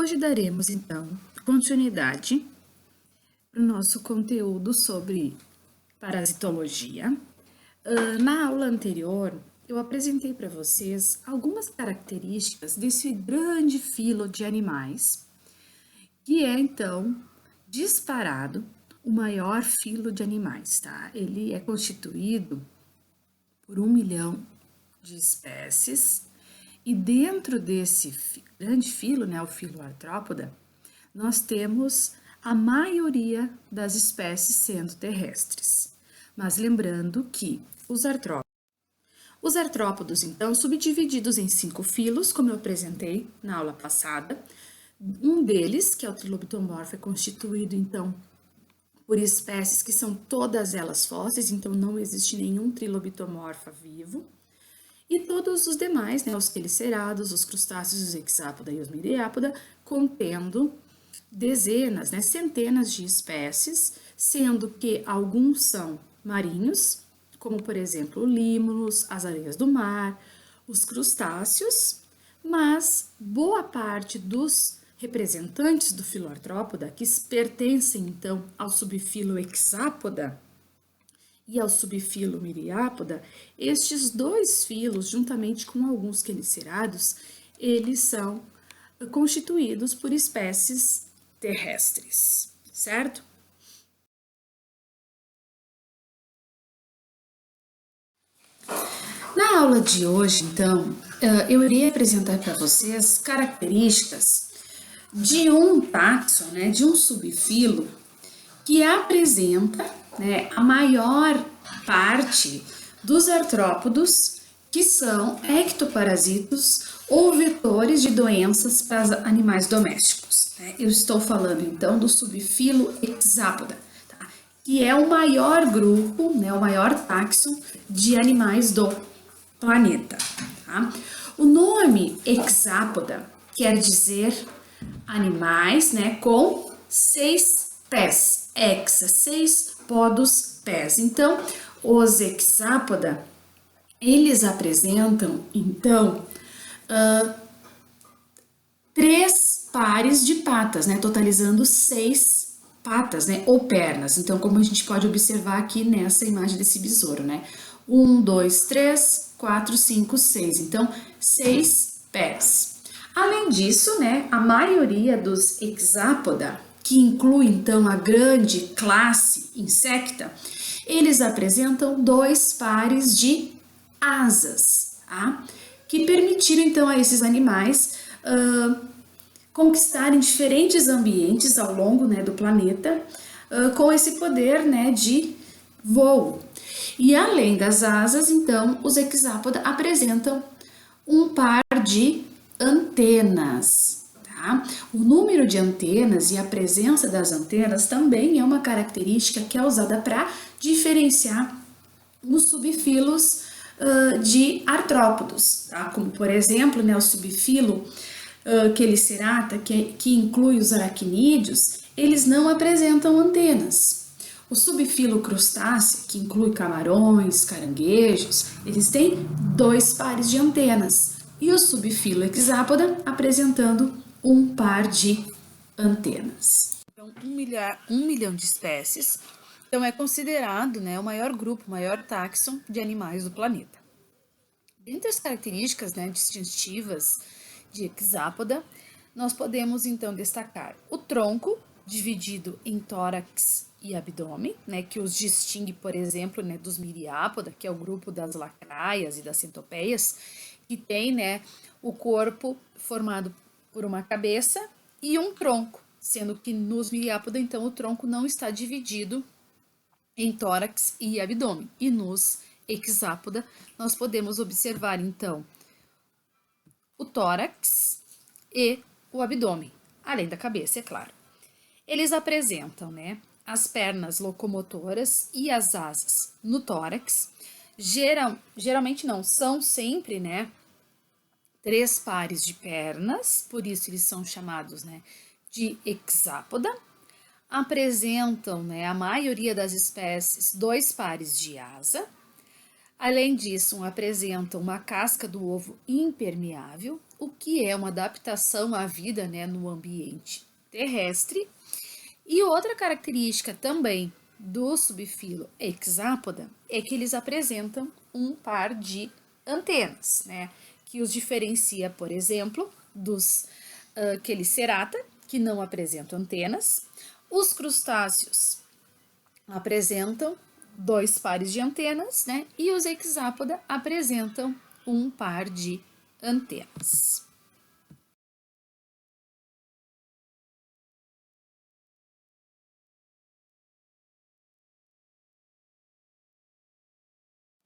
Hoje daremos, então, continuidade para o nosso conteúdo sobre parasitologia. Na aula anterior, eu apresentei para vocês algumas características desse grande filo de animais, que é, então, disparado o maior filo de animais, tá? Ele é constituído por 1 milhão de espécies, e dentro desse grande filo, né, o filo Artrópoda, nós temos a maioria das espécies sendo terrestres. Mas lembrando que os artrópodos, então, subdivididos em 5 filos, como eu apresentei na aula passada. Um deles, que é o Trilobitomorpho, é constituído, então, por espécies que são todas elas fósseis, então não existe nenhum Trilobitomorpha vivo. E todos os demais, né, os quelicerados, os crustáceos, os hexápoda e os miriápoda, contendo dezenas, né, centenas de espécies, sendo que alguns são marinhos, como por exemplo límulos, as areias do mar, os crustáceos, mas boa parte dos representantes do filo Artrópoda, que pertencem então ao subfilo Hexápoda e ao subfilo Miriápoda, estes dois filos, juntamente com alguns quelicerados, eles são constituídos por espécies terrestres, certo? Na aula de hoje, então, eu irei apresentar para vocês características de um táxon, né, de um subfilo que apresenta, né, a maior parte dos artrópodos que são ectoparasitos ou vetores de doenças para animais domésticos. Né? Eu estou falando então do subfilo Hexápoda, tá? Que é o maior grupo, né, o maior táxon de animais do planeta. Tá? O nome Hexápoda quer dizer animais, né, com 6 pés, hexa, 6 podos pés. Então, os hexápoda, eles apresentam, então, 3 pares de patas, né, totalizando 6 patas, né, ou pernas. Então, como a gente pode observar aqui nessa imagem desse besouro, né, 1, 2, 3, 4, 5, 6. Então, 6 pés. Além disso, né, a maioria dos hexápoda, que inclui então a grande classe insecta, eles apresentam 2 pares de asas, tá? Que permitiram então a esses animais conquistarem diferentes ambientes ao longo, né, do planeta com esse poder, né, de voo. E além das asas, então, os hexápoda apresentam um par de antenas. Tá? O número de antenas e a presença das antenas também é uma característica que é usada para diferenciar os subfilos de artrópodos, tá? Como por exemplo, né, o subfilo Chelicerata, que inclui os aracnídeos, eles não apresentam antenas. O subfilo crustáceo, que inclui camarões, caranguejos, eles têm 2 pares de antenas. E o subfilo hexápoda apresentando um par de antenas. Então, 1 milhão de espécies, então é considerado, né, o maior grupo, o maior táxon de animais do planeta. Dentre as características, né, distintivas de hexápoda, nós podemos então destacar o tronco, dividido em tórax e abdômen, né, que os distingue, por exemplo, né, dos miriápoda, que é o grupo das lacraias e das centopeias, que tem, né, o corpo formado por uma cabeça e um tronco, sendo que nos miriápoda, então, o tronco não está dividido em tórax e abdômen. E nos hexápoda, nós podemos observar, então, o tórax e o abdômen, além da cabeça, é claro. Eles apresentam, né, as pernas locomotoras e as asas no tórax. Geralmente não, são sempre, né, 3 pares de pernas, por isso eles são chamados, né, de hexápoda. Apresentam, né, a maioria das espécies, 2 pares de asa. Além disso, apresentam uma casca do ovo impermeável o que é uma adaptação à vida, né, no ambiente terrestre. E outra característica também do subfilo Hexapoda é que eles apresentam um par de antenas, né, que os diferencia, por exemplo, dos Chelicerata, que não apresentam antenas. Os crustáceos apresentam dois pares de antenas, né, e os Hexapoda apresentam um par de antenas.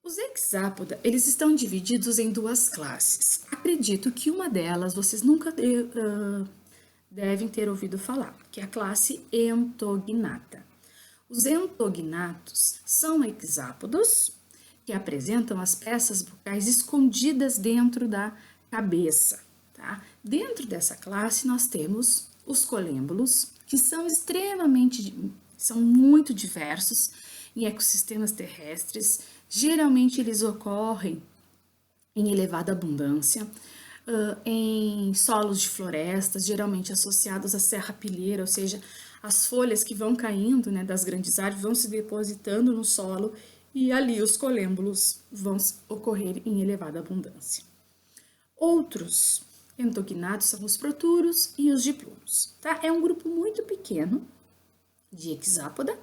Os hexápoda, eles estão divididos em duas classes. Acredito que uma delas vocês nunca devem ter ouvido falar, que é a classe entognata. Os entognatos são hexápodos que apresentam as peças bucais escondidas dentro da cabeça. Tá? Dentro dessa classe nós temos os colêmbulos, que são muito diversos em ecossistemas terrestres. Geralmente eles ocorrem em elevada abundância, em solos de florestas, geralmente associados à serrapilheira, ou seja, as folhas que vão caindo, né, das grandes árvores vão se depositando no solo e ali os colêmbulos vão ocorrer em elevada abundância. Outros entognatos são os proturos e os diplunos. Tá? É um grupo muito pequeno de hexápoda,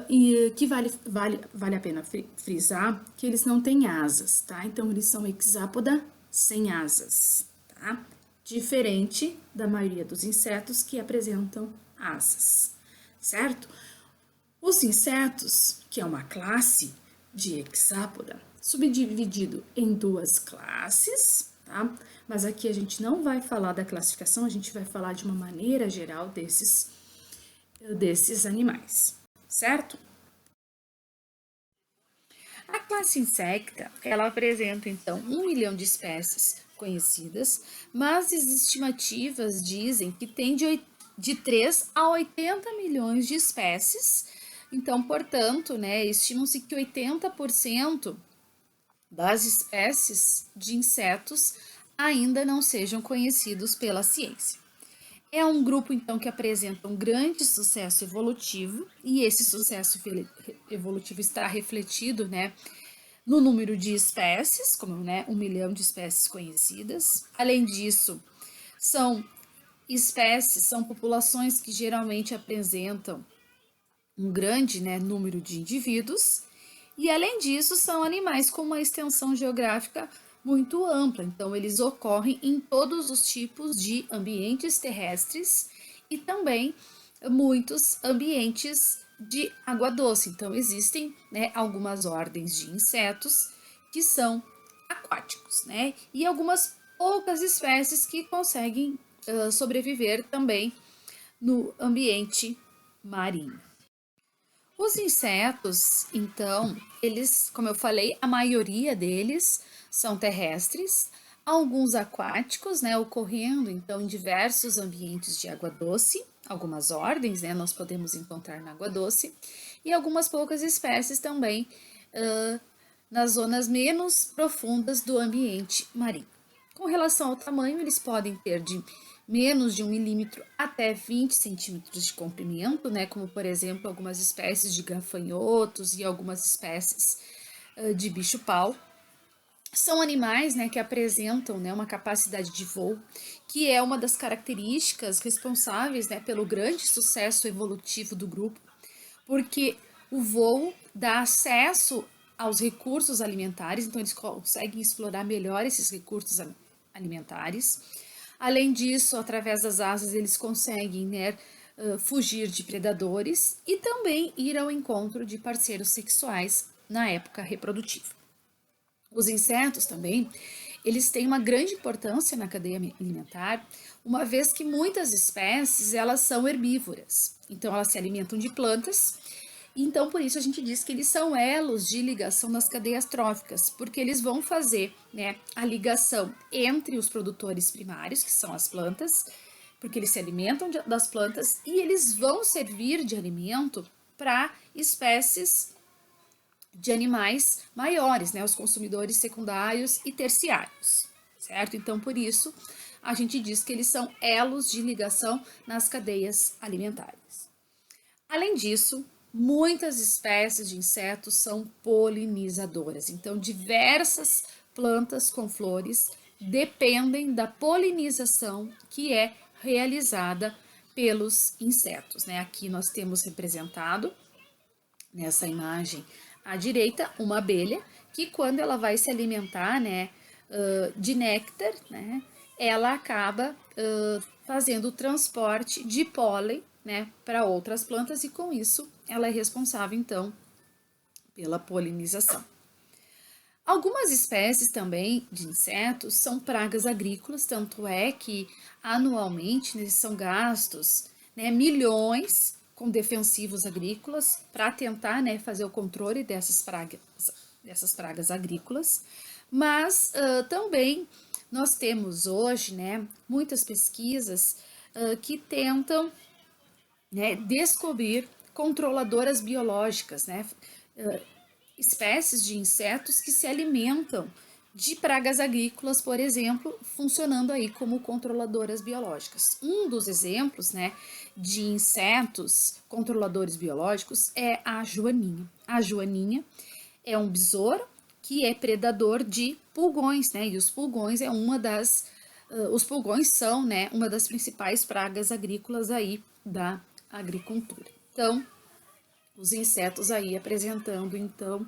e que vale a pena frisar que eles não têm asas, tá? Então, eles são hexápoda sem asas, tá? Diferente da maioria dos insetos que apresentam asas, certo? Os insetos, que é uma classe de hexápoda, subdividido em duas classes, tá? Mas aqui a gente não vai falar da classificação, a gente vai falar de uma maneira geral desses animais, certo? A classe insecta, ela apresenta então 1 milhão de espécies conhecidas, mas as estimativas dizem que tem de 3 a 80 milhões de espécies. Então, portanto, né, estimam-se que 80% das espécies de insetos ainda não sejam conhecidos pela ciência. É um grupo, então, que apresenta um grande sucesso evolutivo, e esse sucesso evolutivo está refletido, né, no número de espécies, como, né, 1 milhão de espécies conhecidas. Além disso, são são populações que geralmente apresentam um grande, né, número de indivíduos, e além disso, são animais com uma extensão geográfica muito ampla, então eles ocorrem em todos os tipos de ambientes terrestres e também muitos ambientes de água doce. Então existem, né, algumas ordens de insetos que são aquáticos, né, e algumas poucas espécies que conseguem sobreviver também no ambiente marinho. Os insetos, então, eles, como eu falei, a maioria deles são terrestres, alguns aquáticos, né, ocorrendo então em diversos ambientes de água doce, algumas ordens, né, nós podemos encontrar na água doce, e algumas poucas espécies também nas zonas menos profundas do ambiente marinho. Com relação ao tamanho, eles podem ter de menos de 1 milímetro até 20 centímetros de comprimento, né, como por exemplo algumas espécies de gafanhotos e algumas espécies de bicho-pau. São animais, né, que apresentam, né, uma capacidade de voo, que é uma das características responsáveis, né, pelo grande sucesso evolutivo do grupo, porque o voo dá acesso aos recursos alimentares, então eles conseguem explorar melhor esses recursos alimentares. Além disso, através das asas, eles conseguem, né, fugir de predadores e também ir ao encontro de parceiros sexuais na época reprodutiva. Os insetos também, eles têm uma grande importância na cadeia alimentar, uma vez que muitas espécies, elas são herbívoras. Então, elas se alimentam de plantas. Então, por isso a gente diz que eles são elos de ligação nas cadeias tróficas, porque eles vão fazer, né, a ligação entre os produtores primários, que são as plantas, porque eles se alimentam das plantas e eles vão servir de alimento para espécies de animais maiores, né, os consumidores secundários e terciários. certo? Então, por isso, a gente diz que eles são elos de ligação nas cadeias alimentares. Além disso, muitas espécies de insetos são polinizadoras. Então, diversas plantas com flores dependem da polinização que é realizada pelos insetos, né? Aqui nós temos representado nessa imagem à direita uma abelha que, quando ela vai se alimentar, né, de néctar, né, ela acaba fazendo o transporte de pólen, né, para outras plantas, e com isso ela é responsável então pela polinização. Algumas espécies também de insetos são pragas agrícolas, tanto é que anualmente, né, são gastos, né, milhões com defensivos agrícolas para tentar, né, fazer o controle dessas pragas agrícolas. Mas também nós temos hoje, né, muitas pesquisas que tentam, né, descobrir controladoras biológicas, né, espécies de insetos que se alimentam de pragas agrícolas, por exemplo, funcionando aí como controladoras biológicas. Um dos exemplos, né, de insetos controladores biológicos é a joaninha. A joaninha é um besouro que é predador de pulgões, né, e os pulgões os pulgões são, né, uma das principais pragas agrícolas aí da agricultura. Então, os insetos aí apresentando, então,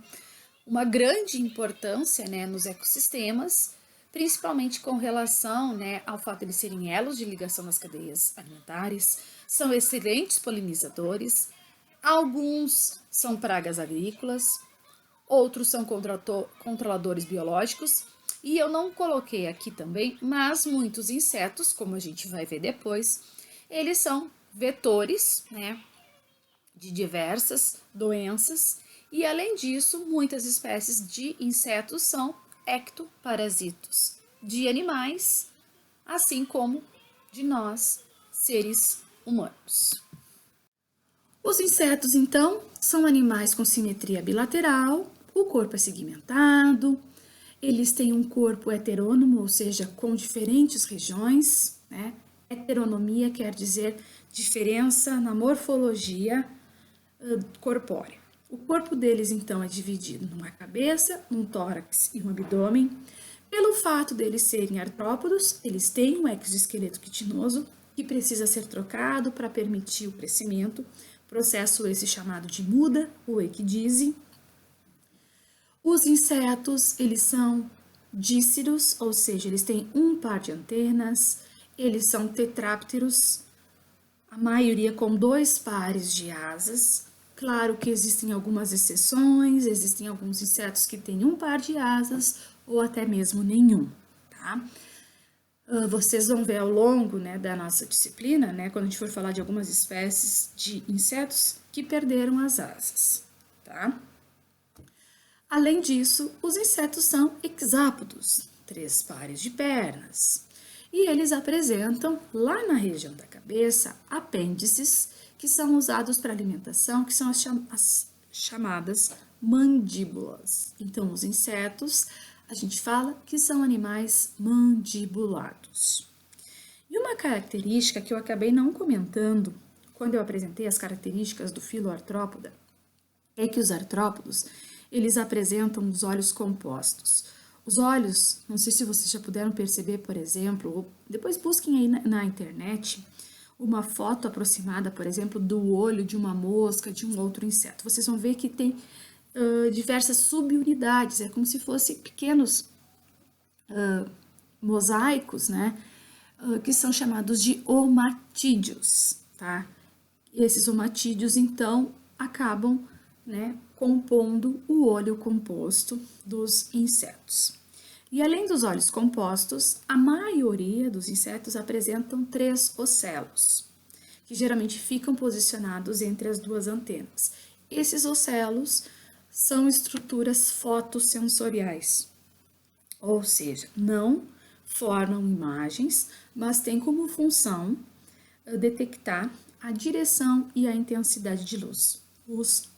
uma grande importância, né, nos ecossistemas, principalmente com relação, né, ao fato de eles serem elos de ligação nas cadeias alimentares, são excelentes polinizadores, alguns são pragas agrícolas, outros são controladores biológicos, e eu não coloquei aqui também, mas muitos insetos, como a gente vai ver depois, eles são vetores, né, de diversas doenças, e além disso, muitas espécies de insetos são ectoparasitos de animais, assim como de nós, seres humanos. Os insetos, então, são animais com simetria bilateral, o corpo é segmentado, eles têm um corpo heterônomo, ou seja, com diferentes regiões, né? Heteronomia quer dizer diferença na morfologia corpórea. O corpo deles, então, é dividido numa cabeça, num tórax e um abdômen. Pelo fato deles serem artrópodos, eles têm um exoesqueleto quitinoso que precisa ser trocado para permitir o crescimento, processo esse chamado de muda ou equidise. Os insetos, eles são díceros, ou seja, eles têm um par de antenas, eles são tetrápteros, a maioria com 2 pares de asas. Claro que existem algumas exceções, existem alguns insetos que têm um par de asas ou até mesmo nenhum, tá? Vocês vão ver ao longo, né, da nossa disciplina, né, quando a gente for falar de algumas espécies de insetos que perderam as asas, tá? Além disso, os insetos são hexápodos, 3 pares de pernas, e eles apresentam lá na região da cabeça apêndices que são usados para alimentação, que são as chamadas mandíbulas. Então, os insetos, a gente fala que são animais mandibulados. E uma característica que eu acabei não comentando quando eu apresentei as características do filo artrópoda é que os artrópodos, eles apresentam os olhos compostos. Os olhos, não sei se vocês já puderam perceber, por exemplo, ou depois busquem aí na internet uma foto aproximada, por exemplo, do olho de uma mosca, de um outro inseto. Vocês vão ver que tem diversas subunidades, é como se fossem pequenos mosaicos, né, que são chamados de omatídeos, tá? E esses omatídeos, então, acabam, né, compondo o olho composto dos insetos. E além dos olhos compostos, a maioria dos insetos apresentam 3 ocelos, que geralmente ficam posicionados entre as 2 antenas. Esses ocelos são estruturas fotossensoriais, ou seja, não formam imagens, mas têm como função detectar a direção e a intensidade de luz. Os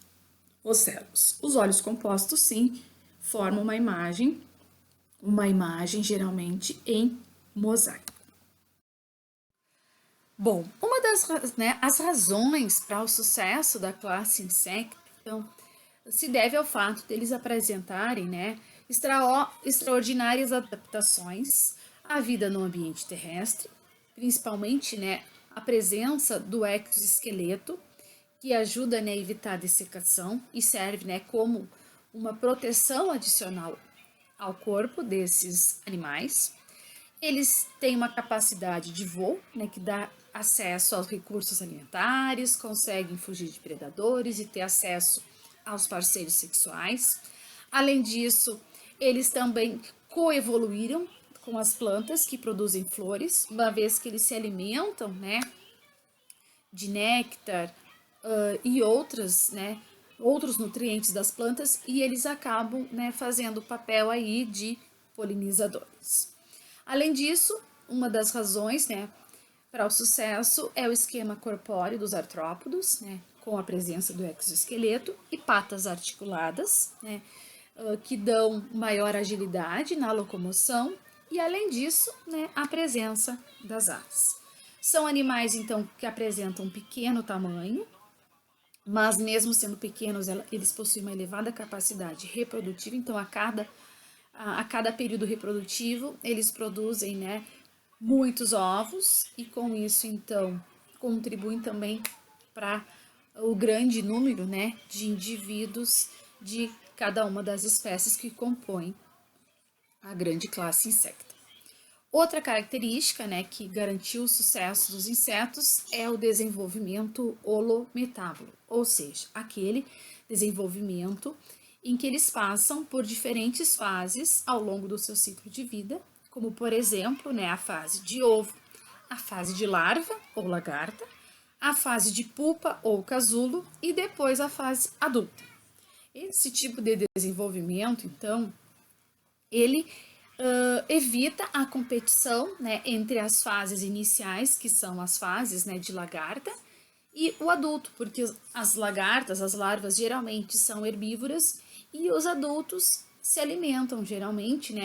ocelos. Os olhos compostos, sim, formam uma imagem uma imagem geralmente em mosaico. Bom, uma das as razões para o sucesso da classe Insecta, então, se deve ao fato deles apresentarem extraordinárias adaptações à vida no ambiente terrestre, principalmente a presença do exoesqueleto, que ajuda a evitar a dessecação e serve como uma proteção adicional ao corpo desses animais. Eles têm uma capacidade de voo, que dá acesso aos recursos alimentares, conseguem fugir de predadores e ter acesso aos parceiros sexuais. Além disso, eles também coevoluíram com as plantas que produzem flores, uma vez que eles se alimentam, de néctar e outros nutrientes das plantas, e eles acabam, fazendo o papel aí de polinizadores. Além disso, uma das razões, para o sucesso é o esquema corpóreo dos artrópodos, com a presença do exoesqueleto e patas articuladas, que dão maior agilidade na locomoção, e além disso, a presença das asas. São animais, então, que apresentam um pequeno tamanho, mas mesmo sendo pequenos, eles possuem uma elevada capacidade reprodutiva, então a cada período reprodutivo, eles produzem, muitos ovos, e com isso, então, contribuem também para o grande número, de indivíduos de cada uma das espécies que compõem a grande classe Insecta. Outra característica, que garantiu o sucesso dos insetos é o desenvolvimento holometábulo, ou seja, aquele desenvolvimento em que eles passam por diferentes fases ao longo do seu ciclo de vida, como, por exemplo, a fase de ovo, a fase de larva ou lagarta, a fase de pupa ou casulo e depois a fase adulta. Esse tipo de desenvolvimento, então, ele evita a competição entre as fases iniciais, que são as fases de lagarta, e o adulto, porque as lagartas, as larvas, geralmente são herbívoras e os adultos se alimentam geralmente,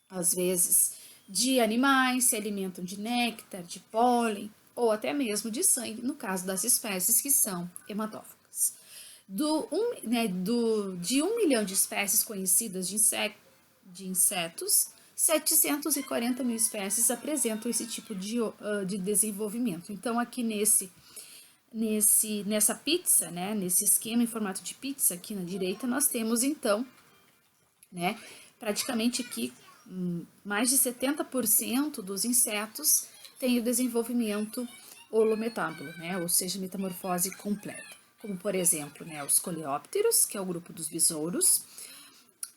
às vezes, de animais, se alimentam de néctar, de pólen ou até mesmo de sangue, no caso das espécies que são hematófagas. De 1 milhão de espécies conhecidas de insetos, 740 mil espécies apresentam esse tipo de desenvolvimento. Então, aqui nessa pizza, nesse esquema em formato de pizza aqui na direita, nós temos então, praticamente aqui mais de 70% dos insetos têm o desenvolvimento holometábulo, ou seja, metamorfose completa. Como, por exemplo, os coleópteros, que é o grupo dos besouros,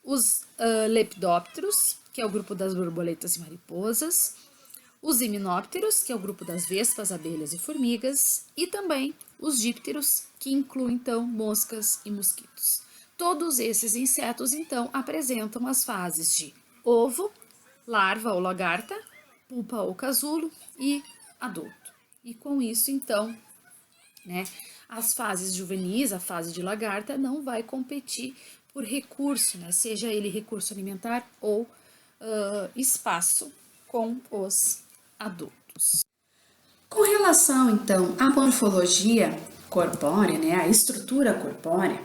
os lepidópteros, que é o grupo das borboletas e mariposas, os himenópteros, que é o grupo das vespas, abelhas e formigas, e também os dípteros, que incluem, então, moscas e mosquitos. Todos esses insetos, então, apresentam as fases de ovo, larva ou lagarta, pupa ou casulo e adulto. E com isso, então, as fases juvenis, a fase de lagarta, não vai competir por recurso, seja ele recurso alimentar ou espaço com os adultos. Com relação, então, à morfologia corpórea, à estrutura corpórea,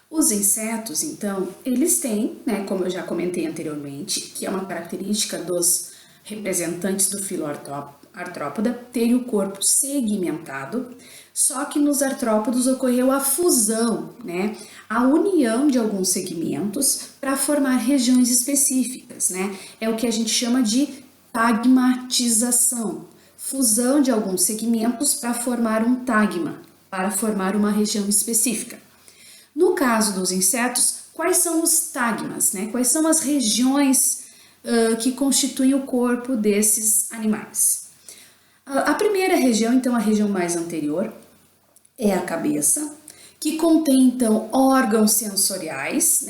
os insetos, então, eles têm, como eu já comentei anteriormente, que é uma característica dos representantes do filo artrópoda, terem o corpo segmentado, só que nos artrópodos ocorreu a fusão, a união de alguns segmentos para formar regiões específicas, é o que a gente chama de tagmatização, fusão de alguns segmentos para formar um tagma, para formar uma região específica. No caso dos insetos, quais são os tagmas, quais são as regiões que constituem o corpo desses animais? A primeira região, então, a região mais anterior, é a cabeça, que contém, então, órgãos sensoriais,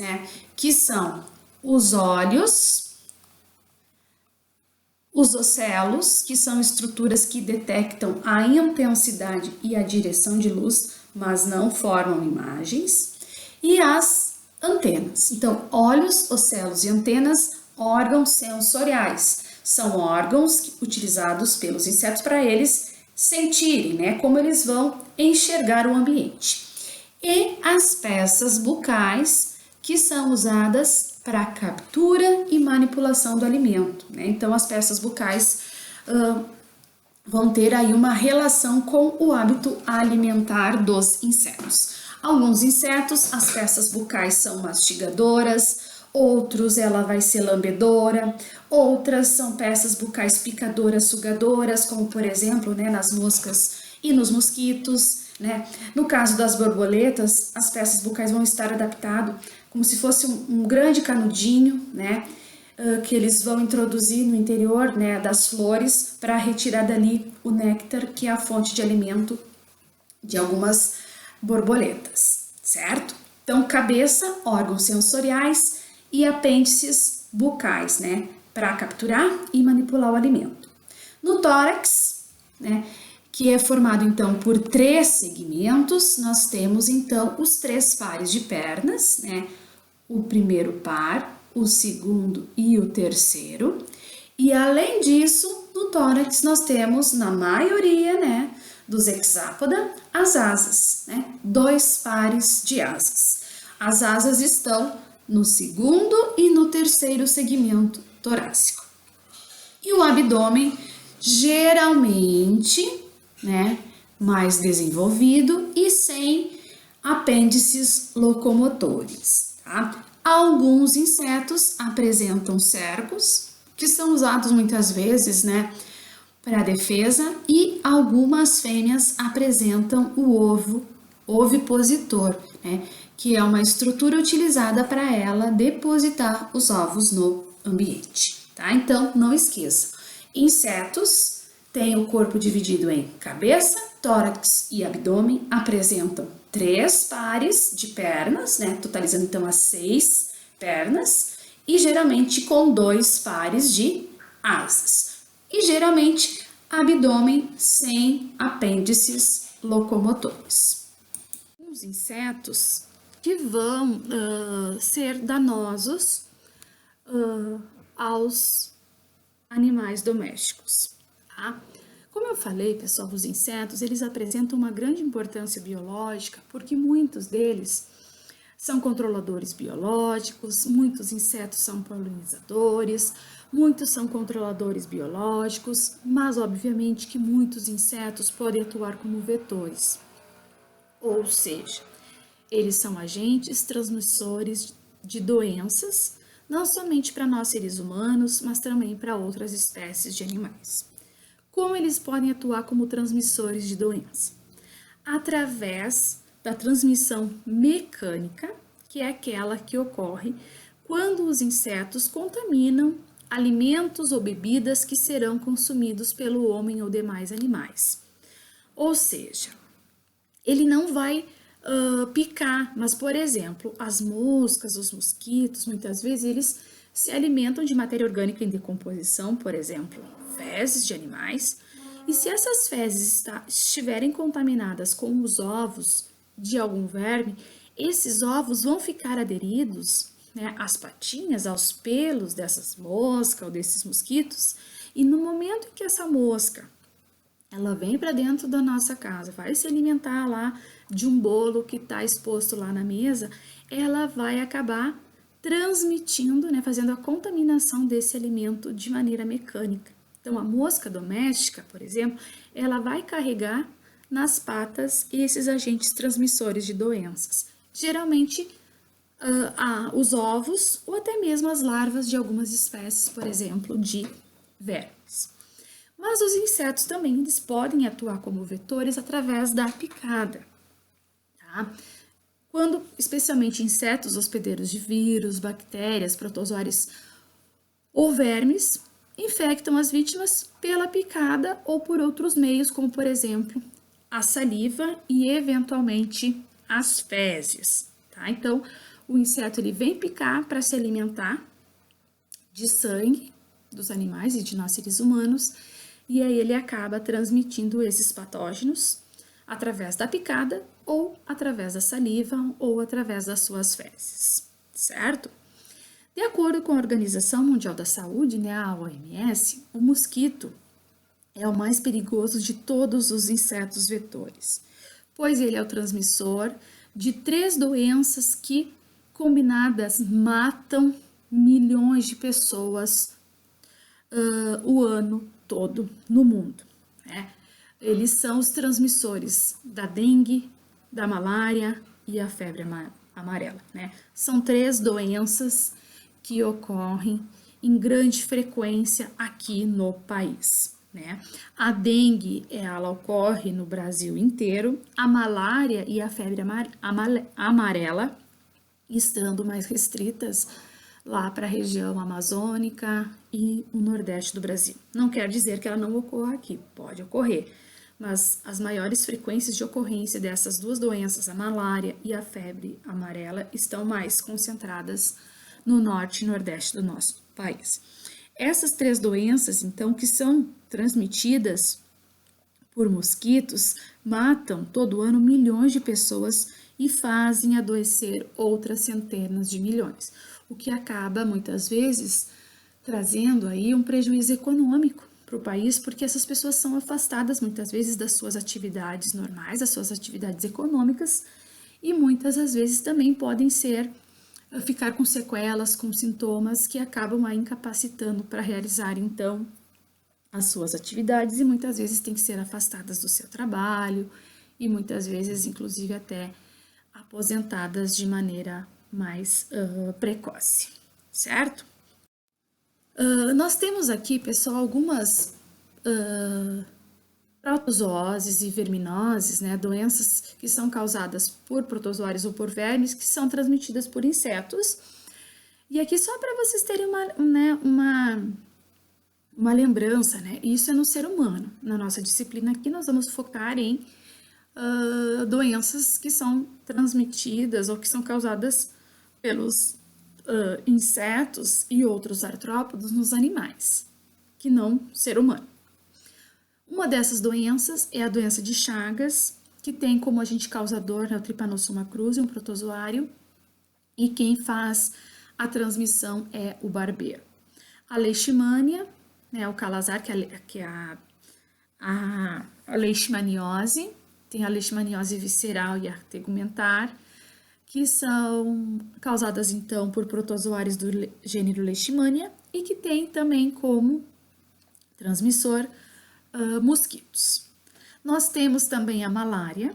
que são os olhos, os ocelos, que são estruturas que detectam a intensidade e a direção de luz, mas não formam imagens, e as antenas. Então, olhos, ocelos e antenas órgãos sensoriais. São órgãos utilizados pelos insetos para eles sentirem, né, como eles vão enxergar o ambiente. E as peças bucais, que são usadas para captura e manipulação do alimento, né? Então, as peças bucais vão ter aí uma relação com o hábito alimentar dos insetos. Alguns insetos, as peças bucais são mastigadoras, outros ela vai ser lambedora, outras são peças bucais picadoras, sugadoras, como por exemplo, né, nas moscas e nos mosquitos, né? No caso das borboletas, as peças bucais vão estar adaptadas como se fosse um grande canudinho, né? Que eles vão introduzir no interior, né, das flores para retirar dali o néctar, que é a fonte de alimento de algumas borboletas, certo? Então, cabeça, órgãos sensoriais e apêndices bucais, né, para capturar e manipular o alimento. No tórax, né, que é formado então por 3 segmentos, nós temos então os 3 pares de pernas, né, o primeiro par, o segundo e o terceiro. E além disso, no tórax nós temos, na maioria, né, dos hexápoda, as asas, né, 2 pares de asas. As asas estão no segundo e no terceiro segmento torácico. E o abdômen, geralmente, né, mais desenvolvido e sem apêndices locomotores, tá? Alguns insetos apresentam cercos, que são usados muitas vezes, né, para defesa, e algumas fêmeas apresentam o ovo ovipositor, né, que é uma estrutura utilizada para ela depositar os ovos no ambiente, tá? Então, não esqueça, insetos têm o corpo dividido em cabeça, tórax e abdômen, apresentam 3 pares de pernas, né, totalizando então as 6 pernas, e geralmente com 2 pares de asas. E geralmente abdômen sem apêndices locomotores. Os insetos que vão ser danosos aos animais domésticos, tá? Como eu falei, pessoal, os insetos, eles apresentam uma grande importância biológica porque muitos deles são controladores biológicos, muitos insetos são polinizadores, muitos são controladores biológicos, mas obviamente que muitos insetos podem atuar como vetores, ou seja, eles são agentes transmissores de doenças, não somente para nós seres humanos, mas também para outras espécies de animais. Como eles podem atuar como transmissores de doença? Através da transmissão mecânica, que é aquela que ocorre quando os insetos contaminam alimentos ou bebidas que serão consumidos pelo homem ou demais animais. Ou seja, ele não vai picar, mas, por exemplo, as moscas, os mosquitos, muitas vezes eles se alimentam de matéria orgânica em decomposição, por exemplo, fezes de animais, e se essas fezes estiverem contaminadas com os ovos de algum verme, esses ovos vão ficar aderidos, né, às patinhas, aos pelos dessas moscas ou desses mosquitos, e no momento em que essa mosca ela vem para dentro da nossa casa, vai se alimentar lá de um bolo que está exposto lá na mesa, ela vai acabar transmitindo, né, fazendo a contaminação desse alimento de maneira mecânica. Então, a mosca doméstica, por exemplo, ela vai carregar nas patas esses agentes transmissores de doenças. Geralmente, os ovos ou até mesmo as larvas de algumas espécies, por exemplo, de vermes. Mas os insetos também eles podem atuar como vetores através da picada, tá? Quando, especialmente insetos hospedeiros de vírus, bactérias, protozoários ou vermes, infectam as vítimas pela picada ou por outros meios, como por exemplo, a saliva e eventualmente as fezes, tá? Então, o inseto ele vem picar para se alimentar de sangue dos animais e de nós seres humanos, e aí ele acaba transmitindo esses patógenos através da picada ou através da saliva ou através das suas fezes, certo? De acordo com a Organização Mundial da Saúde, né, a OMS, o mosquito é o mais perigoso de todos os insetos vetores, pois ele é o transmissor de 3 doenças que, combinadas, matam milhões de pessoas o ano todo no mundo, né? Eles são os transmissores da dengue, da malária e a febre amarela, né? São 3 doenças que ocorrem em grande frequência aqui no país, né? A dengue, ela ocorre no Brasil inteiro, a malária e a febre amarela estando mais restritas lá para a região amazônica e o nordeste do Brasil. Não quer dizer que ela não ocorra aqui, pode ocorrer, mas as maiores frequências de ocorrência dessas 2 doenças, a malária e a febre amarela, estão mais concentradas no norte e nordeste do nosso país. Essas 3 doenças, então, que são transmitidas por mosquitos, matam todo ano milhões de pessoas e fazem adoecer outras centenas de milhões, o que acaba, muitas vezes, trazendo aí um prejuízo econômico para o país, porque essas pessoas são afastadas, muitas vezes, das suas atividades normais, das suas atividades econômicas, e muitas das vezes também podem ficar com sequelas, com sintomas que acabam a incapacitando para realizar, então, as suas atividades, e muitas vezes têm que ser afastadas do seu trabalho, e muitas vezes, inclusive, até aposentadas de maneira mais precoce, certo? Nós temos aqui, pessoal, algumas protozooses e verminoses, né, doenças que são causadas por protozoários ou por vermes, que são transmitidas por insetos. E aqui só para vocês terem uma lembrança, né, isso é no ser humano. Na nossa disciplina aqui nós vamos focar em doenças que são transmitidas ou que são causadas pelos insetos e outros artrópodos nos animais, que não ser humano. Uma dessas doenças é a doença de Chagas, que tem como agente causador, né, o Trypanosoma cruzi, um protozoário, e quem faz a transmissão é o barbeiro. A leishmania, né, o calazar, que é a leishmaniose, tem a leishmaniose visceral e a tegumentar, que são causadas, então, por protozoários do gênero Leishmania e que tem também como transmissor mosquitos. Nós temos também a malária,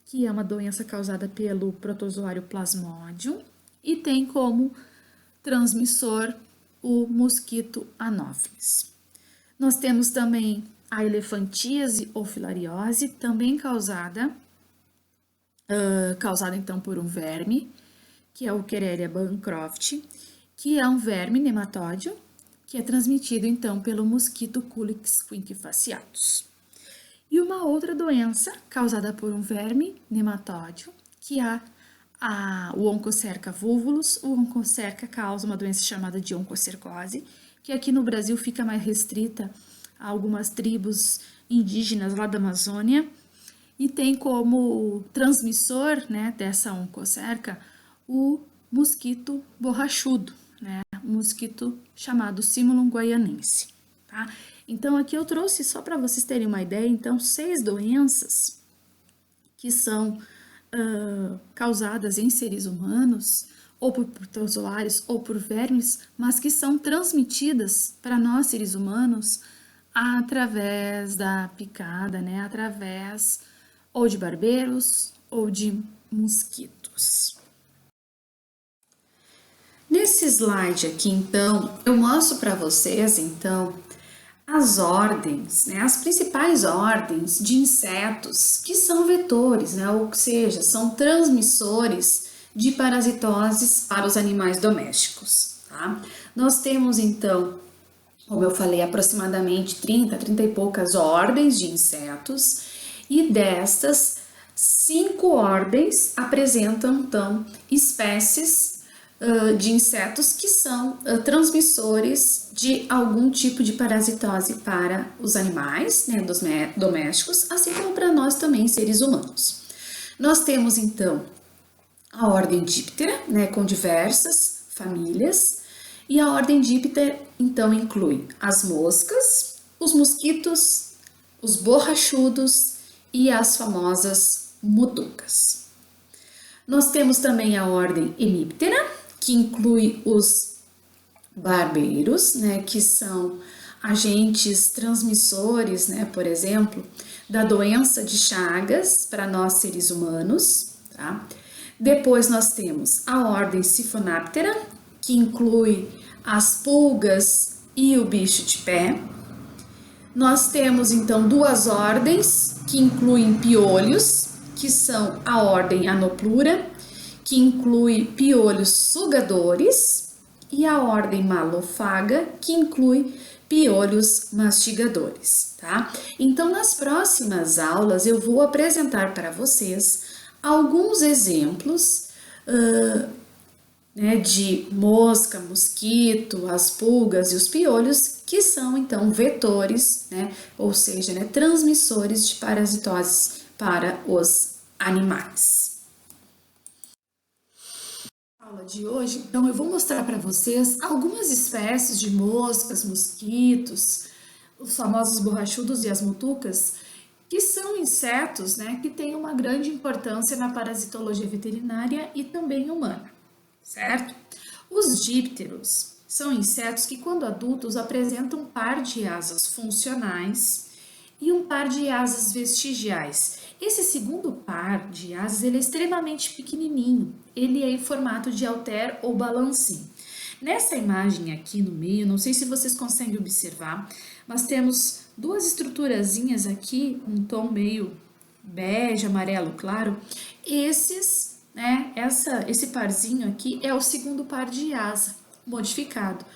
que é uma doença causada pelo protozoário Plasmodium e tem como transmissor o mosquito Anopheles. Nós temos também a elefantíase ou filariose, também causada então por um verme, que é o Querelea bancroft, que é um verme nematóide, que é transmitido então pelo mosquito Culex quinquefasciatus. E uma outra doença causada por um verme nematóide, que é o Onchocerca volvulus. O Onchocerca causa uma doença chamada de oncocercose, que aqui no Brasil fica mais restrita a algumas tribos indígenas lá da Amazônia, e tem como transmissor, né, dessa oncocerca o mosquito borrachudo, né, um mosquito chamado Simulum guaianense, tá? Então, aqui eu trouxe, só para vocês terem uma ideia, então, 6 doenças que são causadas em seres humanos, ou por protozoários, ou por vermes, mas que são transmitidas para nós, seres humanos, através da picada, né, através ou de barbeiros ou de mosquitos. Nesse slide aqui, então, eu mostro para vocês, então, as ordens, né, as principais ordens de insetos que são vetores, né, ou seja, são transmissores de parasitoses para os animais domésticos, tá? Nós temos, então, como eu falei, aproximadamente 30 e poucas ordens de insetos, e destas, 5 ordens apresentam, então, espécies de insetos que são transmissores de algum tipo de parasitose para os animais, né, dos domésticos, assim como para nós também, seres humanos. Nós temos, então, a ordem Diptera, né, com diversas famílias, E a ordem Diptera, então, inclui as moscas, os mosquitos, os borrachudos e as famosas mutucas. Nós temos também a ordem Hemiptera, que inclui os barbeiros, né, que são agentes transmissores, né, por exemplo, da doença de Chagas para nós seres humanos, tá? Depois nós temos a ordem Siphonaptera, que inclui as pulgas e o bicho de pé. Nós temos então duas ordens que incluem piolhos, que são a ordem Anoplura, que inclui piolhos sugadores, e a ordem Malofaga, que inclui piolhos mastigadores, tá? Então, nas próximas aulas, eu vou apresentar para vocês alguns exemplos de mosca, mosquito, as pulgas e os piolhos, que são, então, vetores, né? Ou seja, né, transmissores de parasitoses para os animais. Aula de hoje, então eu vou mostrar para vocês algumas espécies de moscas, mosquitos, os famosos borrachudos e as mutucas, que são insetos, né, que têm uma grande importância na parasitologia veterinária e também humana, certo? Os dípteros são insetos que, quando adultos, apresentam um par de asas funcionais e um par de asas vestigiais. Esse segundo par de asas ele é extremamente pequenininho, ele é em formato de halter ou balancim. Nessa imagem aqui no meio, não sei se vocês conseguem observar, mas temos duas estruturazinhas aqui, um tom meio bege, amarelo claro. Esse parzinho aqui é o segundo par de asa modificado.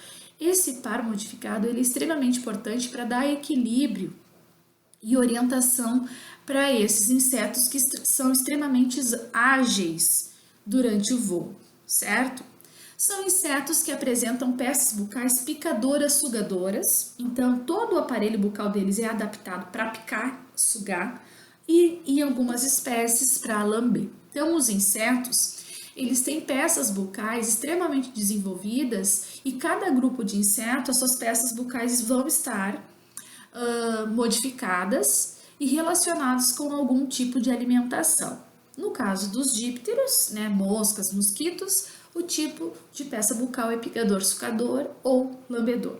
Esse par modificado ele é extremamente importante para dar equilíbrio e orientação para esses insetos que são extremamente ágeis durante o voo, certo? São insetos que apresentam peças bucais picadoras sugadoras, então todo o aparelho bucal deles é adaptado para picar, sugar e em algumas espécies para lamber. Então os insetos, eles têm peças bucais extremamente desenvolvidas e cada grupo de inseto, as suas peças bucais vão estar modificadas e relacionadas com algum tipo de alimentação. No caso dos dípteros, né, moscas, mosquitos, o tipo de peça bucal é picador, sucador ou lambedor,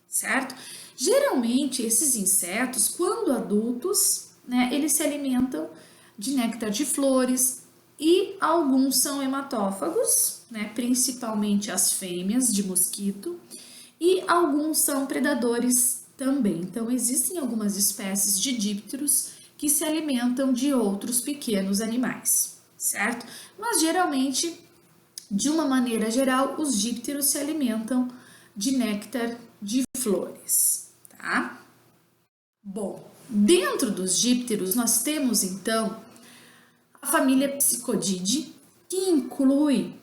certo? Geralmente, esses insetos, quando adultos, né, eles se alimentam de néctar de flores e alguns são hematófagos, né, principalmente as fêmeas de mosquito, e alguns são predadores também. Então, existem algumas espécies de dípteros que se alimentam de outros pequenos animais, certo? Mas, geralmente, de uma maneira geral, os dípteros se alimentam de néctar de flores, tá? Bom, dentro dos dípteros, nós temos, então, a família Psychodidae, que inclui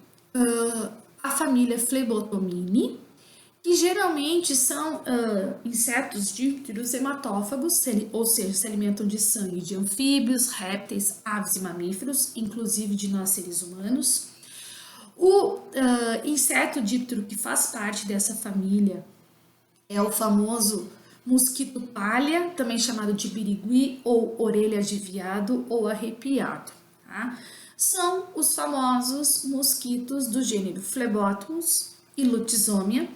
a família Phlebotomini, que geralmente são insetos dípteros hematófagos, ou seja, se alimentam de sangue de anfíbios, répteis, aves e mamíferos, inclusive de nós seres humanos. O inseto díptero que faz parte dessa família é o famoso mosquito palha, também chamado de birigui ou orelha de veado ou arrepiado, tá? São os famosos mosquitos do gênero Phlebotomus e Lutisomia,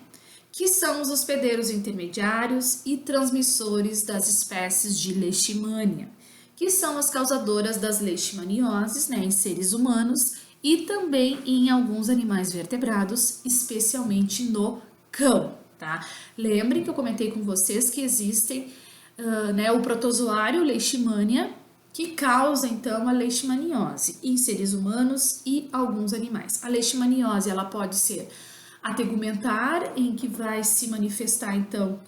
que são os hospedeiros intermediários e transmissores das espécies de Leishmania, que são as causadoras das leishmanioses, né, em seres humanos e também em alguns animais vertebrados, especialmente no cão, tá? Lembrem que eu comentei com vocês que existem o protozoário Leishmania, que causa então a leishmaniose em seres humanos e alguns animais. A leishmaniose ela pode ser a tegumentar, em que vai se manifestar então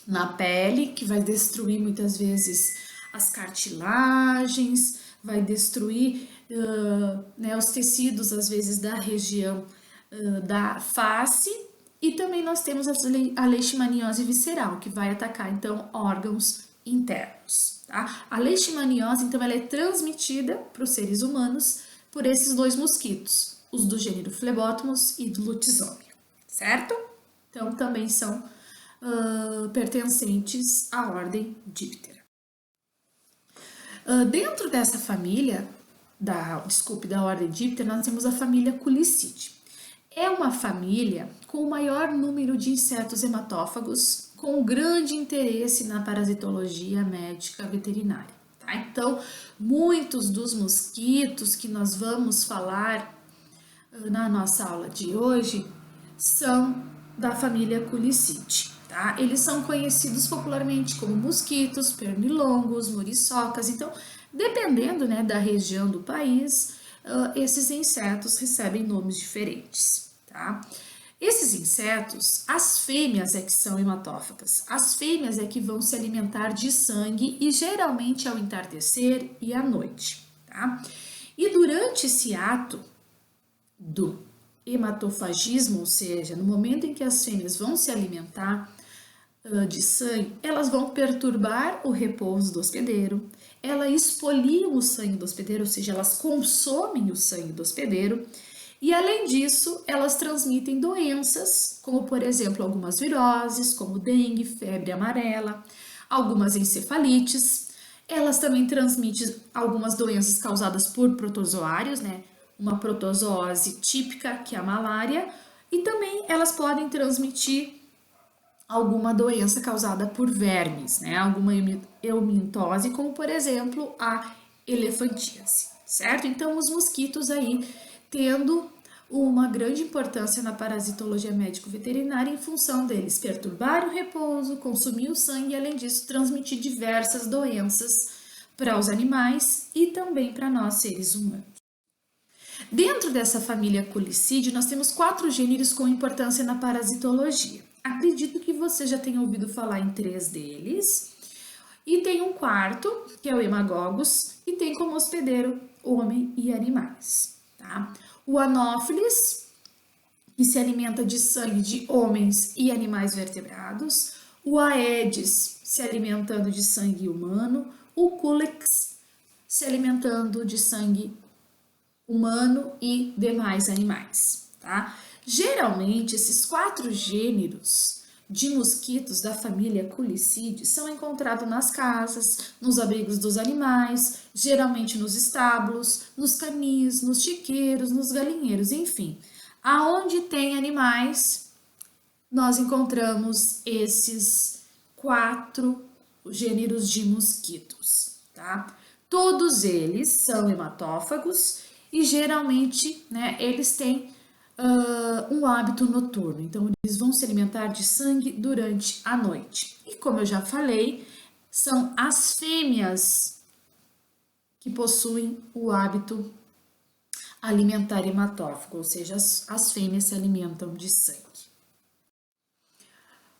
na pele, que vai destruir muitas vezes as cartilagens, vai destruir os tecidos às vezes da região da face, e também nós temos a leishmaniose visceral, que vai atacar então órgãos internos, tá? A leishmaniose então ela é transmitida para os seres humanos por esses dois mosquitos, os do gênero Phlebotomus e do Lutisomia, certo? Então, também são pertencentes à ordem Diptera. Dentro dessa família, da ordem Diptera, nós temos a família Culicidae. É uma família com o maior número de insetos hematófagos, com grande interesse na parasitologia médica veterinária. Tá? Então, muitos dos mosquitos que nós vamos falar na nossa aula de hoje são da família Culicidae. Tá? Eles são conhecidos popularmente como mosquitos, pernilongos, muriçocas. Então, dependendo, né, da região do país, esses insetos recebem nomes diferentes. Tá? Esses insetos, as fêmeas é que são hematófagas. As fêmeas é que vão se alimentar de sangue e geralmente ao entardecer e à noite. Tá? E durante esse ato do hematofagismo, ou seja, no momento em que as fêmeas vão se alimentar de sangue, elas vão perturbar o repouso do hospedeiro, elas expoliam o sangue do hospedeiro, ou seja, elas consomem o sangue do hospedeiro, e além disso, elas transmitem doenças, como por exemplo, algumas viroses, como dengue, febre amarela, algumas encefalites. Elas também transmitem algumas doenças causadas por protozoários, né? Uma protozoose típica, que é a malária, e também elas podem transmitir alguma doença causada por vermes, né? Alguma eumintose, como por exemplo a elefantíase, certo? Então, os mosquitos aí tendo uma grande importância na parasitologia médico-veterinária em função deles perturbar o repouso, consumir o sangue e, além disso, transmitir diversas doenças para os animais e também para nós, seres humanos. Dentro dessa família Culicidae, nós temos 4 gêneros com importância na parasitologia. Acredito que você já tenha ouvido falar em 3 deles. E tem um quarto, que é o Hemagogus, e tem como hospedeiro homem e animais. Tá? O Anopheles, que se alimenta de sangue de homens e animais vertebrados. O Aedes, se alimentando de sangue humano. O Culex, se alimentando de sangue humano e demais animais. Tá? Geralmente, esses 4 gêneros de mosquitos da família Culicidae são encontrados nas casas, nos abrigos dos animais, geralmente nos estábulos, nos canis, nos chiqueiros, nos galinheiros, enfim. Aonde tem animais, nós encontramos esses 4 gêneros de mosquitos, tá? Todos eles são hematófagos e geralmente, né, eles têm um hábito noturno, então eles vão se alimentar de sangue durante a noite. E como eu já falei, são as fêmeas que possuem o hábito alimentar hematófago, ou seja, as fêmeas se alimentam de sangue.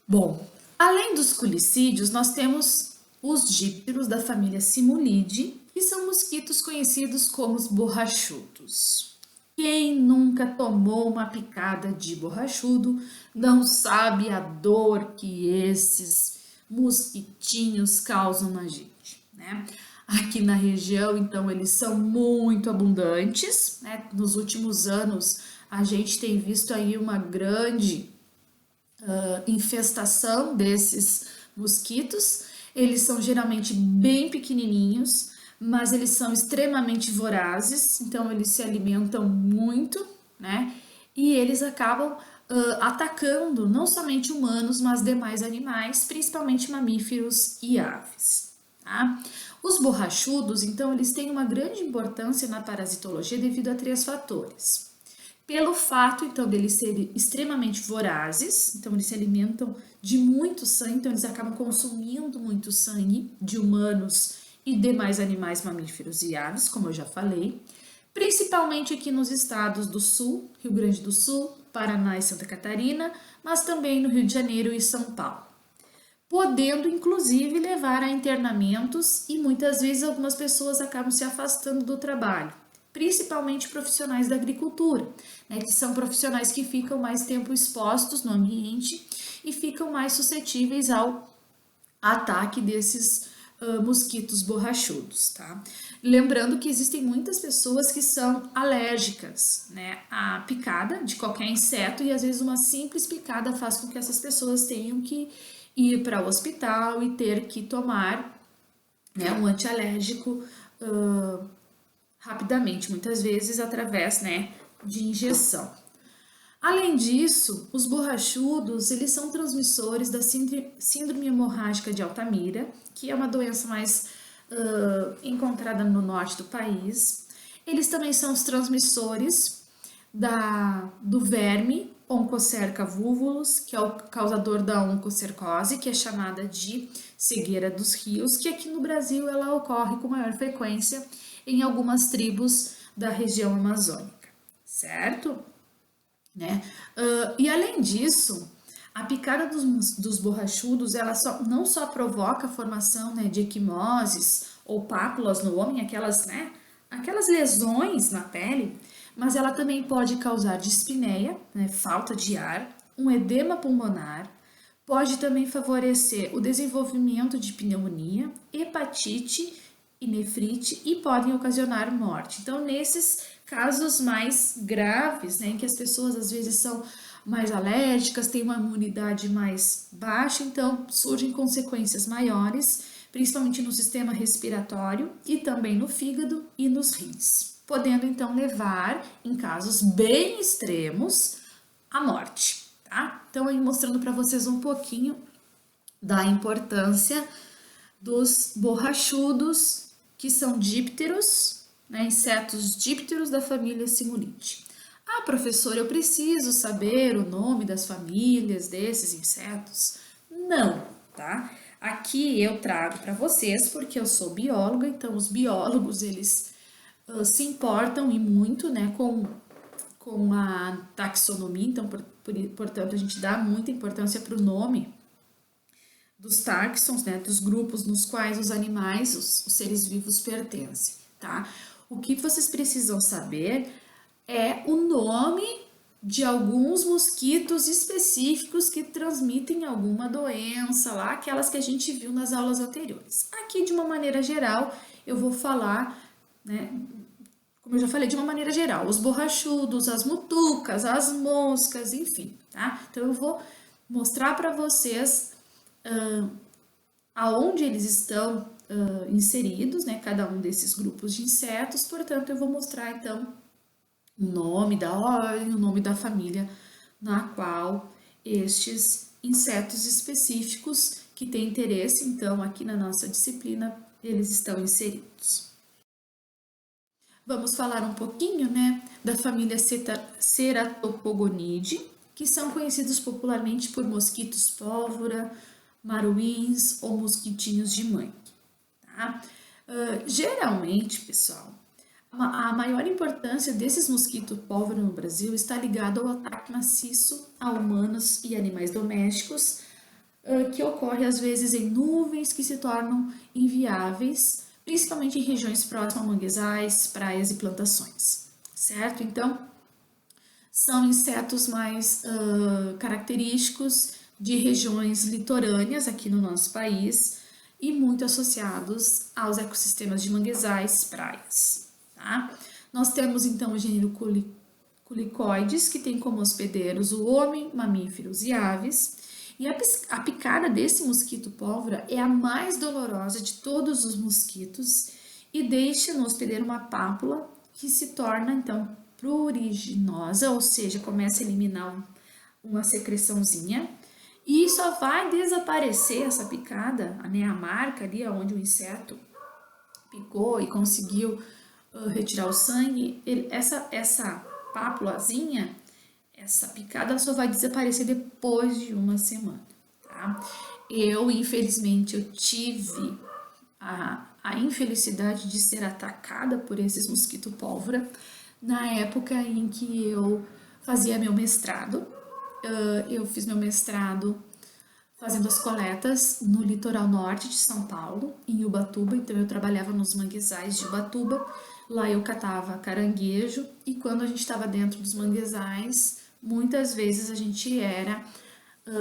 Bom, além dos culicídeos, nós temos os dípteros da família Simulidae, que são mosquitos conhecidos como os borrachudos. Quem nunca tomou uma picada de borrachudo não sabe a dor que esses mosquitinhos causam na gente, né? Aqui na região, então, eles são muito abundantes, né? Nos últimos anos, a gente tem visto aí uma grande infestação desses mosquitos. Eles são geralmente bem pequenininhos, mas eles são extremamente vorazes, então eles se alimentam muito, né? E eles acabam atacando não somente humanos, mas demais animais, principalmente mamíferos e aves. Tá? Os borrachudos, então, eles têm uma grande importância na parasitologia devido a 3 fatores. Pelo fato, então, deles serem extremamente vorazes, então eles se alimentam de muito sangue, então eles acabam consumindo muito sangue de humanos e demais animais mamíferos e aves, como eu já falei, principalmente aqui nos estados do Sul, Rio Grande do Sul, Paraná e Santa Catarina, mas também no Rio de Janeiro e São Paulo, podendo inclusive levar a internamentos e muitas vezes algumas pessoas acabam se afastando do trabalho, principalmente profissionais da agricultura, né, que são profissionais que ficam mais tempo expostos no ambiente e ficam mais suscetíveis ao ataque desses mosquitos borrachudos, tá? Lembrando que existem muitas pessoas que são alérgicas, né, à picada de qualquer inseto e às vezes uma simples picada faz com que essas pessoas tenham que ir para o hospital e ter que tomar, né, um antialérgico rapidamente, muitas vezes através, né, de injeção. Além disso, os borrachudos, eles são transmissores da síndrome hemorrágica de Altamira, que é uma doença mais encontrada no norte do país. Eles também são os transmissores do verme Onchocerca volvulus, que é o causador da oncocercose, que é chamada de cegueira dos rios, que aqui no Brasil ela ocorre com maior frequência em algumas tribos da região amazônica, certo? Né? E além disso, a picada dos borrachudos, ela não só provoca a formação, né, de equimoses ou pápulas no homem, aquelas lesões na pele, mas ela também pode causar dispneia, né, falta de ar, um edema pulmonar, pode também favorecer o desenvolvimento de pneumonia, hepatite e nefrite e podem ocasionar morte. Então, nesses casos mais graves, né, em que as pessoas às vezes são mais alérgicas, têm uma imunidade mais baixa, então surgem consequências maiores, principalmente no sistema respiratório e também no fígado e nos rins, podendo então levar, em casos bem extremos, à morte, tá? Então, aí mostrando para vocês um pouquinho da importância dos borrachudos, que são dípteros, né, insetos dípteros da família Simulide. Ah, professora, eu preciso saber o nome das famílias desses insetos? Não, tá? Aqui eu trago para vocês porque eu sou bióloga, então os biólogos, eles se importam e muito, né, com a taxonomia, então, portanto, a gente dá muita importância para o nome dos táxons, né, dos grupos nos quais os animais, os seres vivos pertencem, tá? O que vocês precisam saber é o nome de alguns mosquitos específicos que transmitem alguma doença lá, aquelas que a gente viu nas aulas anteriores. Aqui, de uma maneira geral, eu vou falar, né, como eu já falei, de uma maneira geral, os borrachudos, as mutucas, as moscas, enfim, tá? Então, eu vou mostrar para vocês aonde eles estão inseridos, né, cada um desses grupos de insetos, portanto, eu vou mostrar, então, o nome da ordem, o nome da família na qual estes insetos específicos que têm interesse, então, aqui na nossa disciplina, eles estão inseridos. Vamos falar um pouquinho, né, da família Ceratopogonidae, que são conhecidos popularmente por mosquitos pólvora, maruins ou mosquitinhos de mangue, tá? Geralmente, pessoal, a maior importância desses mosquitos pólvora no Brasil está ligado ao ataque maciço a humanos e animais domésticos, que ocorre às vezes em nuvens que se tornam inviáveis, principalmente em regiões próximas a manguezais, praias e plantações, certo? Então, são insetos mais característicos de regiões litorâneas aqui no nosso país e muito associados aos ecossistemas de manguezais, praias, tá? Nós temos então o gênero Culicoides, que tem como hospedeiros o homem, mamíferos e aves, e a picada desse mosquito pólvora é a mais dolorosa de todos os mosquitos e deixa no hospedeiro uma pápula que se torna então pruriginosa, ou seja, começa a eliminar uma secreçãozinha, e só vai desaparecer essa picada, né, a marca ali onde o inseto picou e conseguiu retirar o sangue, essa pápulazinha, essa picada só vai desaparecer depois de uma semana, tá? Infelizmente, eu tive a infelicidade de ser atacada por esses mosquitos pólvora na época em que eu fazia meu mestrado. Eu fiz meu mestrado fazendo as coletas no litoral norte de São Paulo, em Ubatuba, então eu trabalhava nos manguezais de Ubatuba, lá eu catava caranguejo e quando a gente estava dentro dos manguezais, muitas vezes a gente era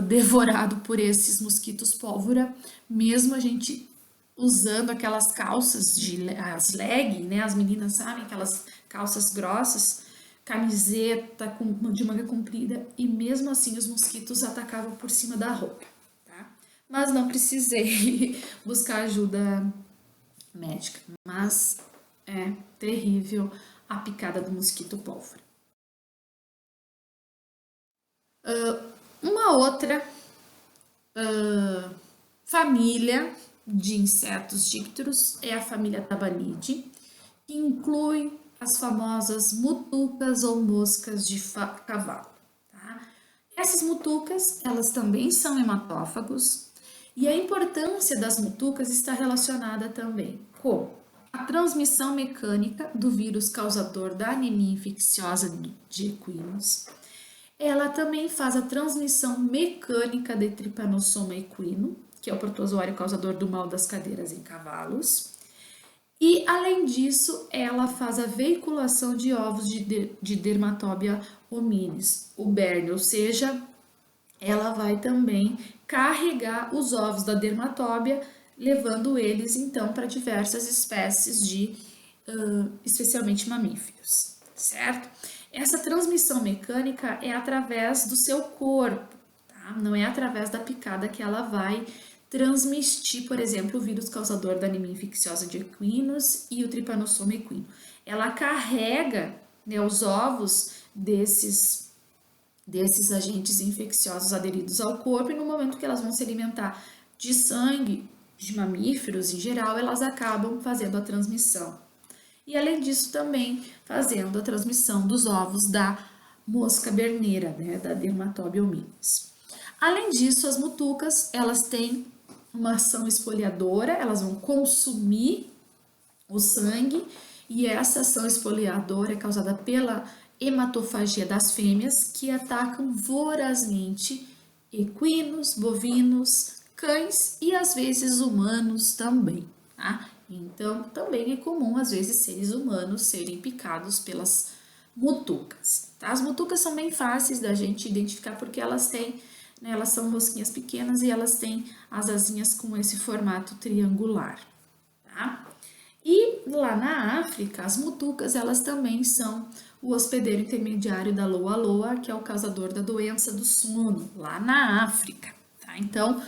devorado por esses mosquitos pólvora, mesmo a gente usando aquelas calças as leg, né? As meninas sabem, aquelas calças grossas, camiseta de manga comprida, e mesmo assim os mosquitos atacavam por cima da roupa, tá? Mas não precisei buscar ajuda médica, mas é terrível a picada do mosquito pólvora. Uma outra família de insetos dípteros é a família Tabanidae, que inclui as famosas mutucas ou moscas de cavalo. Tá? Essas mutucas, elas também são hematófagos, e a importância das mutucas está relacionada também com a transmissão mecânica do vírus causador da anemia infecciosa de equinos. Ela também faz a transmissão mecânica de Trypanosoma equino, que é o protozoário causador do mal das cadeiras em cavalos. E, além disso, ela faz a veiculação de ovos de Dermatobia hominis, o berne, ou seja, ela vai também carregar os ovos da dermatóbia, levando eles então para diversas espécies de, especialmente mamíferos, certo? Essa transmissão mecânica é através do seu corpo, tá? Não é através da picada que ela vai transmitir, por exemplo, o vírus causador da anemia infecciosa de equinos e o Trypanosoma equino. Ela carrega, né, os ovos desses agentes infecciosos aderidos ao corpo, e no momento que elas vão se alimentar de sangue de mamíferos em geral, elas acabam fazendo a transmissão. E além disso também fazendo a transmissão dos ovos da mosca berneira, né, da Dermatobia hominis. Além disso, as mutucas, elas têm uma ação esfoliadora, elas vão consumir o sangue, e essa ação esfoliadora é causada pela hematofagia das fêmeas, que atacam vorazmente equinos, bovinos, cães e às vezes humanos também, tá? Então, também é comum às vezes seres humanos serem picados pelas mutucas, tá? As mutucas são bem fáceis da gente identificar porque elas têm, né, elas são mosquinhas pequenas e elas têm as asinhas com esse formato triangular, tá? E lá na África, as mutucas, elas também são o hospedeiro intermediário da loa-loa, que é o causador da doença do sono, lá na África, tá? Então,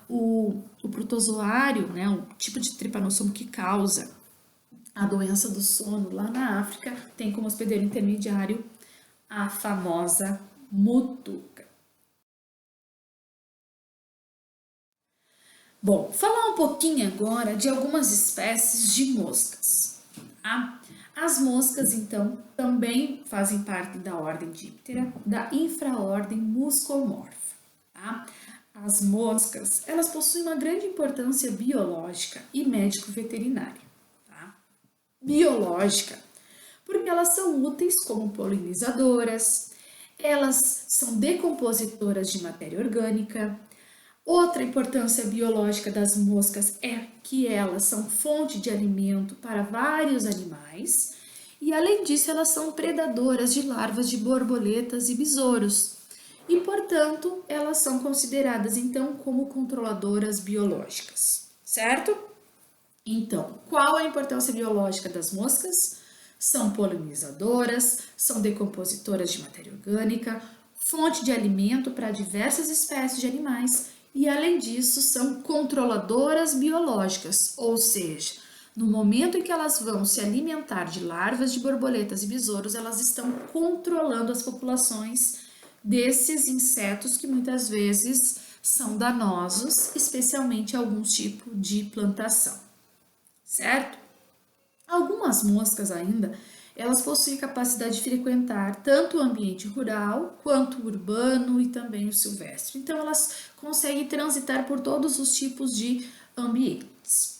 o protozoário, né, o tipo de tripanossoma que causa a doença do sono lá na África, tem como hospedeiro intermediário a famosa mutuca. Bom, falar um pouquinho agora de algumas espécies de moscas. Tá? As moscas, então, também fazem parte da ordem Diptera, da infraordem Muscomorpha. Tá? As moscas, elas possuem uma grande importância biológica e médico-veterinária. Tá? Biológica, porque elas são úteis como polinizadoras, elas são decompositoras de matéria orgânica. Outra importância biológica das moscas é que elas são fonte de alimento para vários animais e, além disso, elas são predadoras de larvas de borboletas e besouros e, portanto, elas são consideradas então como controladoras biológicas, certo? Então, qual a importância biológica das moscas? São polinizadoras, são decompositoras de matéria orgânica, fonte de alimento para diversas espécies de animais e, além disso, são controladoras biológicas, ou seja, no momento em que elas vão se alimentar de larvas de borboletas e besouros, elas estão controlando as populações desses insetos que muitas vezes são danosos, especialmente alguns tipos de plantação, certo? Algumas moscas ainda, elas possuem capacidade de frequentar tanto o ambiente rural quanto o urbano e também o silvestre. Então, elas conseguem transitar por todos os tipos de ambientes.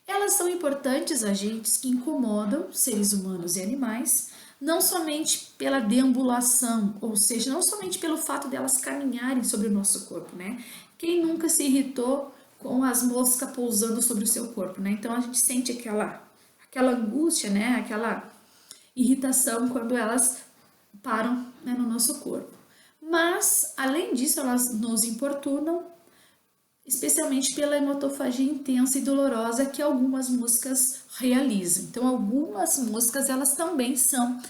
Elas são importantes agentes que incomodam seres humanos e animais, não somente pela deambulação, ou seja, não somente pelo fato delas caminharem sobre o nosso corpo, né? Quem nunca se irritou com as moscas pousando sobre o seu corpo, né? Então, a gente sente aquela angústia, né? Aquela irritação quando elas param, né, no nosso corpo. Mas, além disso, elas nos importunam especialmente pela hematofagia intensa e dolorosa que algumas moscas realizam. Então, algumas moscas, elas também são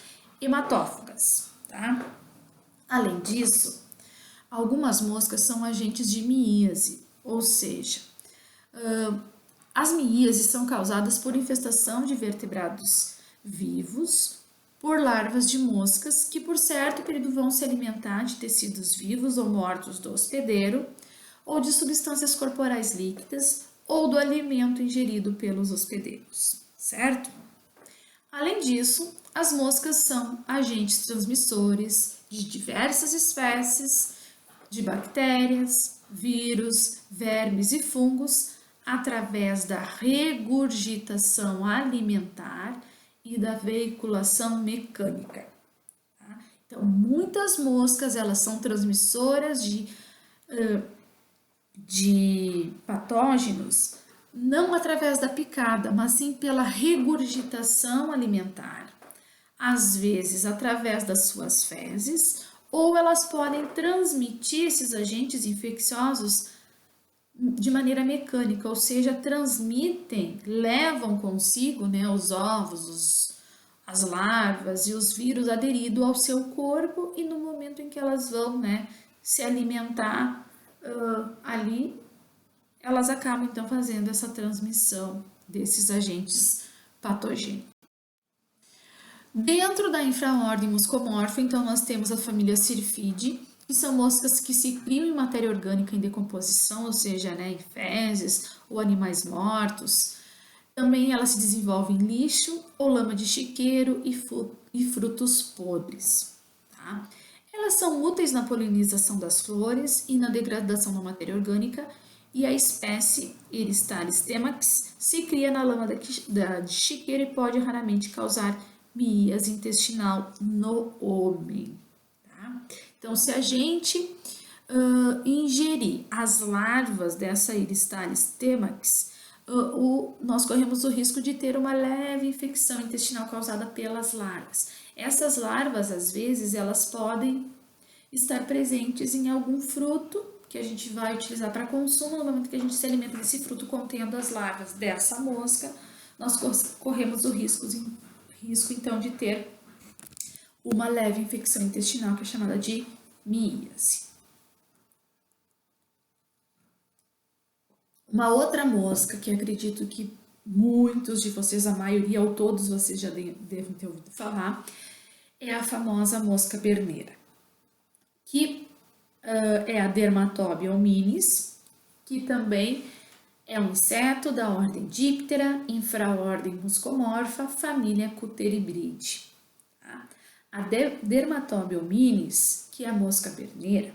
hematófagas, tá? Além disso, algumas moscas são agentes de miíase, ou seja, as miíases são causadas por infestação de vertebrados vivos por larvas de moscas que por certo período vão se alimentar de tecidos vivos ou mortos do hospedeiro ou de substâncias corporais líquidas ou do alimento ingerido pelos hospedeiros, certo? Além disso, as moscas são agentes transmissores de diversas espécies de bactérias, vírus, vermes e fungos através da regurgitação alimentar e da veiculação mecânica. Tá? Então, muitas moscas elas são transmissoras de patógenos não através da picada, mas sim pela regurgitação alimentar, às vezes através das suas fezes, ou elas podem transmitir esses agentes infecciosos de maneira mecânica, ou seja, transmitem, levam consigo, né, os ovos, as larvas e os vírus aderidos ao seu corpo e no momento em que elas vão, né, se alimentar ali, elas acabam então fazendo essa transmissão desses agentes patogênicos. Dentro da infraordem Muscomorpha, então nós temos a família Syrphidae, que são moscas que se criam em matéria orgânica em decomposição, ou seja, né, em fezes ou animais mortos. Também elas se desenvolvem em lixo ou lama de chiqueiro e frutos podres. Tá? Elas são úteis na polinização das flores e na degradação da matéria orgânica, e a espécie Eristalis temax se cria na lama de chiqueiro e pode raramente causar miíase intestinal no homem. Tá? Então, se a gente ingerir as larvas dessa Eristalis temax, nós corremos o risco de ter uma leve infecção intestinal causada pelas larvas. Essas larvas, às vezes, elas podem estar presentes em algum fruto que a gente vai utilizar para consumo. No momento que a gente se alimenta desse fruto contendo as larvas dessa mosca, nós corremos o risco então de ter uma leve infecção intestinal que é chamada de miíase. Uma outra mosca que acredito que muitos de vocês, a maioria ou todos vocês já devem ter ouvido falar, é a famosa mosca berneira, que é a Dermatobia hominis, que também é um inseto da ordem Diptera, infraordem Muscomorpha, família Cuteribridae. Tá? A Dermatobia hominis, que é a mosca berneira,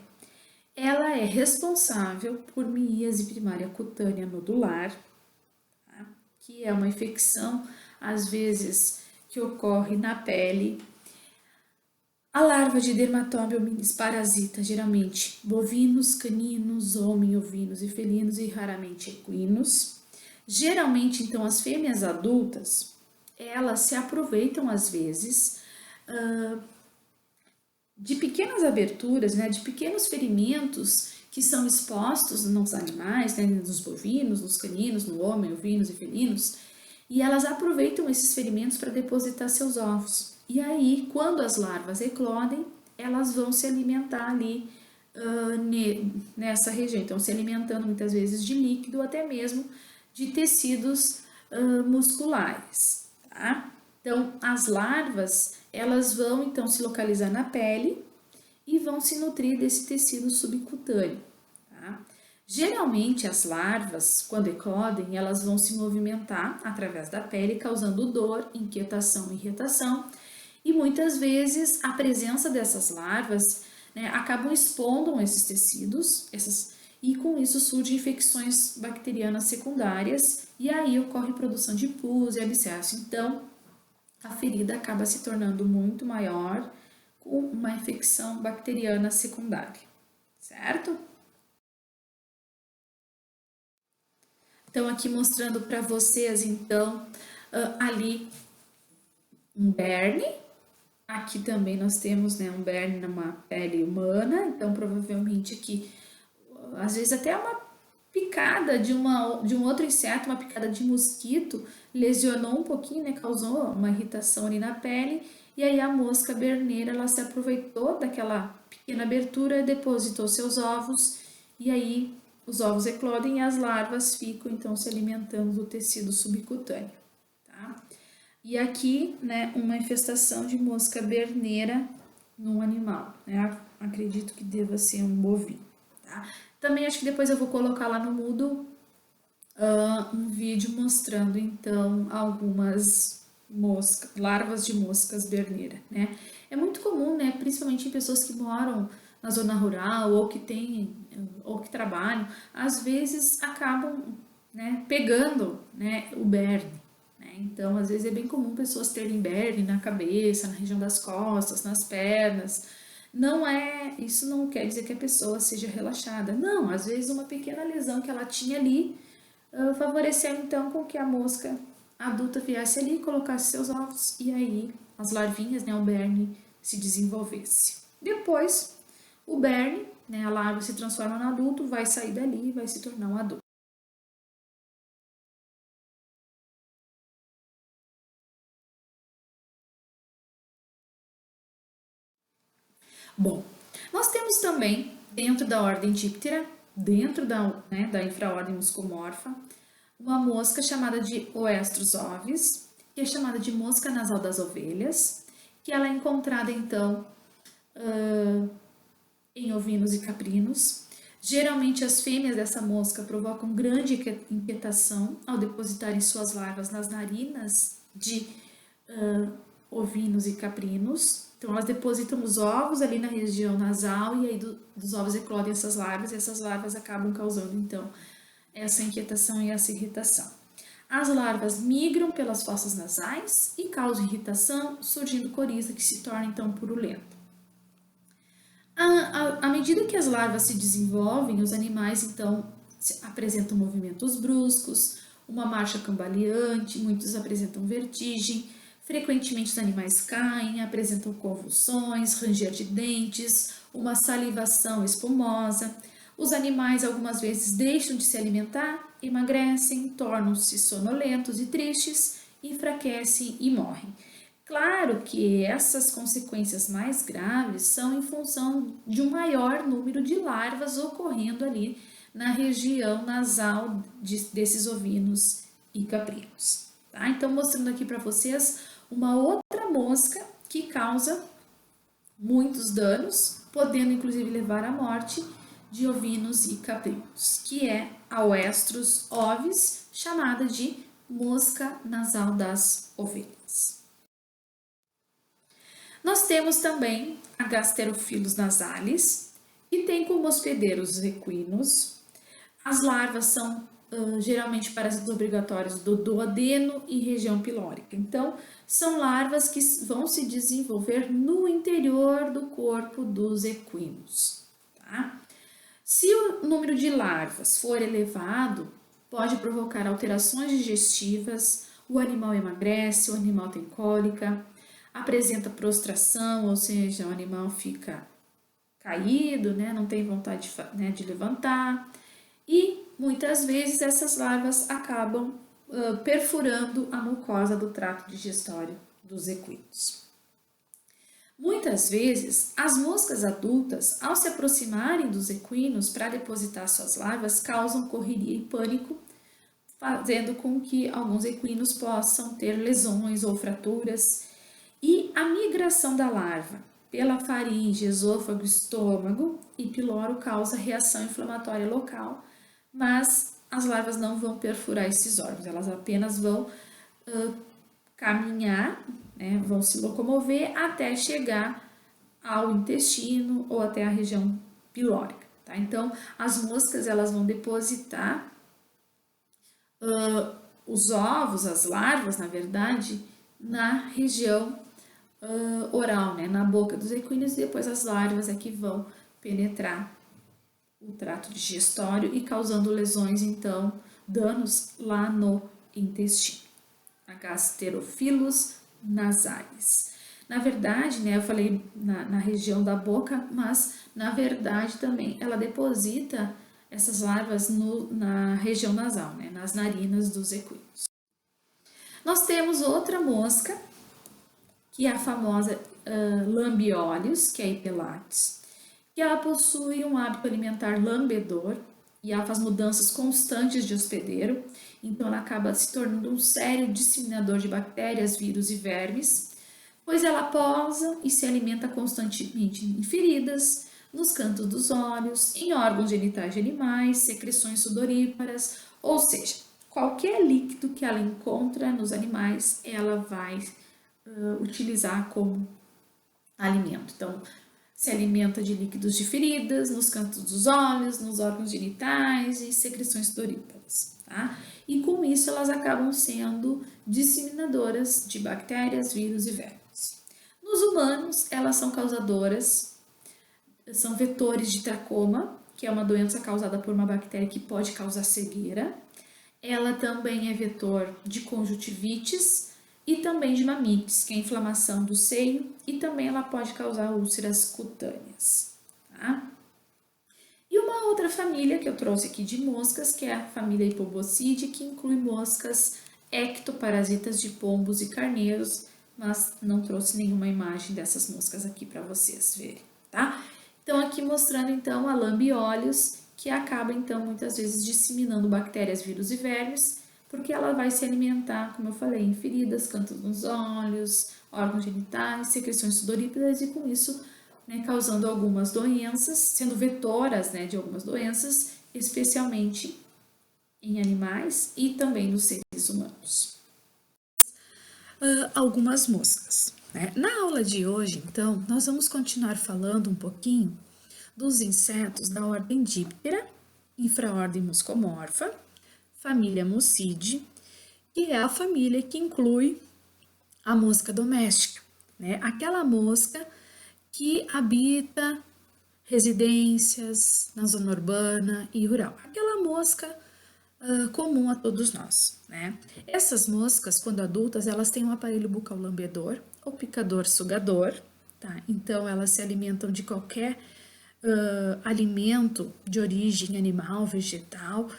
ela é responsável por miíase primária cutânea nodular, tá? Que é uma infecção, às vezes, que ocorre na pele. A larva de Dermatobia hominis parasita geralmente bovinos, caninos, ovinos e felinos e raramente equinos. Geralmente, então, as fêmeas adultas, elas se aproveitam às vezes de pequenas aberturas, né, de pequenos ferimentos que são expostos nos animais, né, nos bovinos, nos caninos, no homem, ovinos e felinos, e elas aproveitam esses ferimentos para depositar seus ovos. E aí, quando as larvas eclodem, elas vão se alimentar ali nessa região. Então, se alimentando muitas vezes de líquido, até mesmo de tecidos musculares, tá? Então, as larvas, elas vão então se localizar na pele e vão se nutrir desse tecido subcutâneo, tá? Geralmente, as larvas, quando eclodem, elas vão se movimentar através da pele, causando dor, inquietação e irritação. E muitas vezes a presença dessas larvas, né, acabam expondo esses tecidos, e com isso surgem infecções bacterianas secundárias e aí ocorre produção de pus e abscesso. Então, a ferida acaba se tornando muito maior com uma infecção bacteriana secundária, certo? Então, aqui mostrando para vocês, então, ali um berne. Aqui também nós temos, né, um berne numa pele humana, então provavelmente aqui, às vezes até uma picada de um outro inseto, uma picada de mosquito, lesionou um pouquinho, né, causou uma irritação ali na pele, e aí a mosca berneira, ela se aproveitou daquela pequena abertura, depositou seus ovos, e aí os ovos eclodem e as larvas ficam então se alimentando do tecido subcutâneo, tá? E aqui, né, uma infestação de mosca berneira num animal, né? Acredito que deva ser um bovino, tá? Também acho que depois eu vou colocar lá no Moodle um vídeo mostrando então algumas larvas de moscas berneira, né? É muito comum, né, principalmente em pessoas que moram na zona rural ou que trabalham, às vezes acabam, né, pegando, né, o berne, né? Então, às vezes é bem comum pessoas terem berne na cabeça, na região das costas, nas pernas. Isso não quer dizer que a pessoa seja relaxada. Não, às vezes uma pequena lesão que ela tinha ali favoreceu então com que a mosca adulta viesse ali, colocasse seus ovos e aí as larvinhas, né, o berne, se desenvolvesse. Depois, o berne, né, a larva se transforma no adulto, vai sair dali e vai se tornar um adulto. Bom, nós temos também, dentro da ordem Diptera, dentro da infraordem Muscomorpha, uma mosca chamada de Oestrus ovis, que é chamada de mosca nasal das ovelhas, que ela é encontrada então em ovinos e caprinos. Geralmente as fêmeas dessa mosca provocam grande inquietação ao depositarem suas larvas nas narinas de ovinos e caprinos. Então elas depositam os ovos ali na região nasal e aí dos ovos eclodem essas larvas e essas larvas acabam causando então essa inquietação e essa irritação. As larvas migram pelas fossas nasais e causam irritação, surgindo coriza que se torna então purulenta. À medida que as larvas se desenvolvem, os animais então apresentam movimentos bruscos, uma marcha cambaleante, muitos apresentam vertigem, frequentemente os animais caem, apresentam convulsões, ranger de dentes, uma salivação espumosa. Os animais algumas vezes deixam de se alimentar, emagrecem, tornam-se sonolentos e tristes, enfraquecem e morrem. Claro que essas consequências mais graves são em função de um maior número de larvas ocorrendo ali na região nasal desses ovinos e caprinos. Tá? Então, mostrando aqui para vocês uma outra mosca que causa muitos danos, podendo inclusive levar à morte de ovinos e caprinos, que é a Oestrus ovis, chamada de mosca nasal das ovelhas. Nós temos também a Gasterophilus nasalis, que tem como hospedeiros os equinos. As larvas são geralmente parasitas obrigatórios do duodeno e região pilórica. Então, são larvas que vão se desenvolver no interior do corpo dos equinos. Tá? Se o número de larvas for elevado, pode provocar alterações digestivas, o animal emagrece, o animal tem cólica, apresenta prostração, ou seja, o animal fica caído, né, não tem vontade de levantar, e muitas vezes essas larvas acabam perfurando a mucosa do trato digestório dos equinos. Muitas vezes, as moscas adultas, ao se aproximarem dos equinos para depositar suas larvas, causam correria e pânico, fazendo com que alguns equinos possam ter lesões ou fraturas. E a migração da larva pela faringe, esôfago, estômago e piloro causa reação inflamatória local, mas as larvas não vão perfurar esses órgãos, elas apenas vão caminhar, né, vão se locomover até chegar ao intestino ou até a região pilórica. Tá? Então, as moscas elas vão depositar os ovos, as larvas, na verdade, na região oral, né, na boca dos equinos, e depois as larvas é que vão penetrar o trato digestório e causando lesões, então, danos lá no intestino. A Gasterophilus nasalis. Na verdade, né, eu falei na região da boca, mas na verdade também ela deposita essas larvas na região nasal, né, nas narinas dos equinos. Nós temos outra mosca, que é a famosa lambiolhos, que é a Ipelates, que ela possui um hábito alimentar lambedor e ela faz mudanças constantes de hospedeiro, então ela acaba se tornando um sério disseminador de bactérias, vírus e vermes, pois ela posa e se alimenta constantemente em feridas, nos cantos dos olhos, em órgãos genitais de animais, secreções sudoríparas, ou seja, qualquer líquido que ela encontra nos animais, ela vai utilizar como alimento. Então, se alimenta de líquidos de feridas, nos cantos dos olhos, nos órgãos genitais e secreções sudoríparas, tá? E com isso elas acabam sendo disseminadoras de bactérias, vírus e vermes. Nos humanos, elas são causadoras, são vetores de tracoma, que é uma doença causada por uma bactéria que pode causar cegueira. Ela também é vetor de conjuntivites e também de mamites, que é a inflamação do seio, e também ela pode causar úlceras cutâneas, tá? E uma outra família que eu trouxe aqui de moscas, que é a família Hipobocide, que inclui moscas ectoparasitas de pombos e carneiros, mas não trouxe nenhuma imagem dessas moscas aqui para vocês verem, tá? Então, aqui mostrando então a lambiolhos, que acaba então muitas vezes disseminando bactérias, vírus e vermes, porque ela vai se alimentar, como eu falei, em feridas, cantos nos olhos, órgãos genitais, secreções sudoríparas e com isso, né, causando algumas doenças, sendo vetoras, né, de algumas doenças, especialmente em animais e também nos seres humanos. Algumas moscas, né? Na aula de hoje, então, nós vamos continuar falando um pouquinho dos insetos da ordem Diptera, infraordem Muscomorpha, família Mucide, que é a família que inclui a mosca doméstica, né? Aquela mosca que habita residências na zona urbana e rural. Aquela mosca comum a todos nós, né? Essas moscas, quando adultas, elas têm um aparelho bucal lambedor ou picador sugador, tá? Então, elas se alimentam de qualquer alimento de origem animal, vegetal,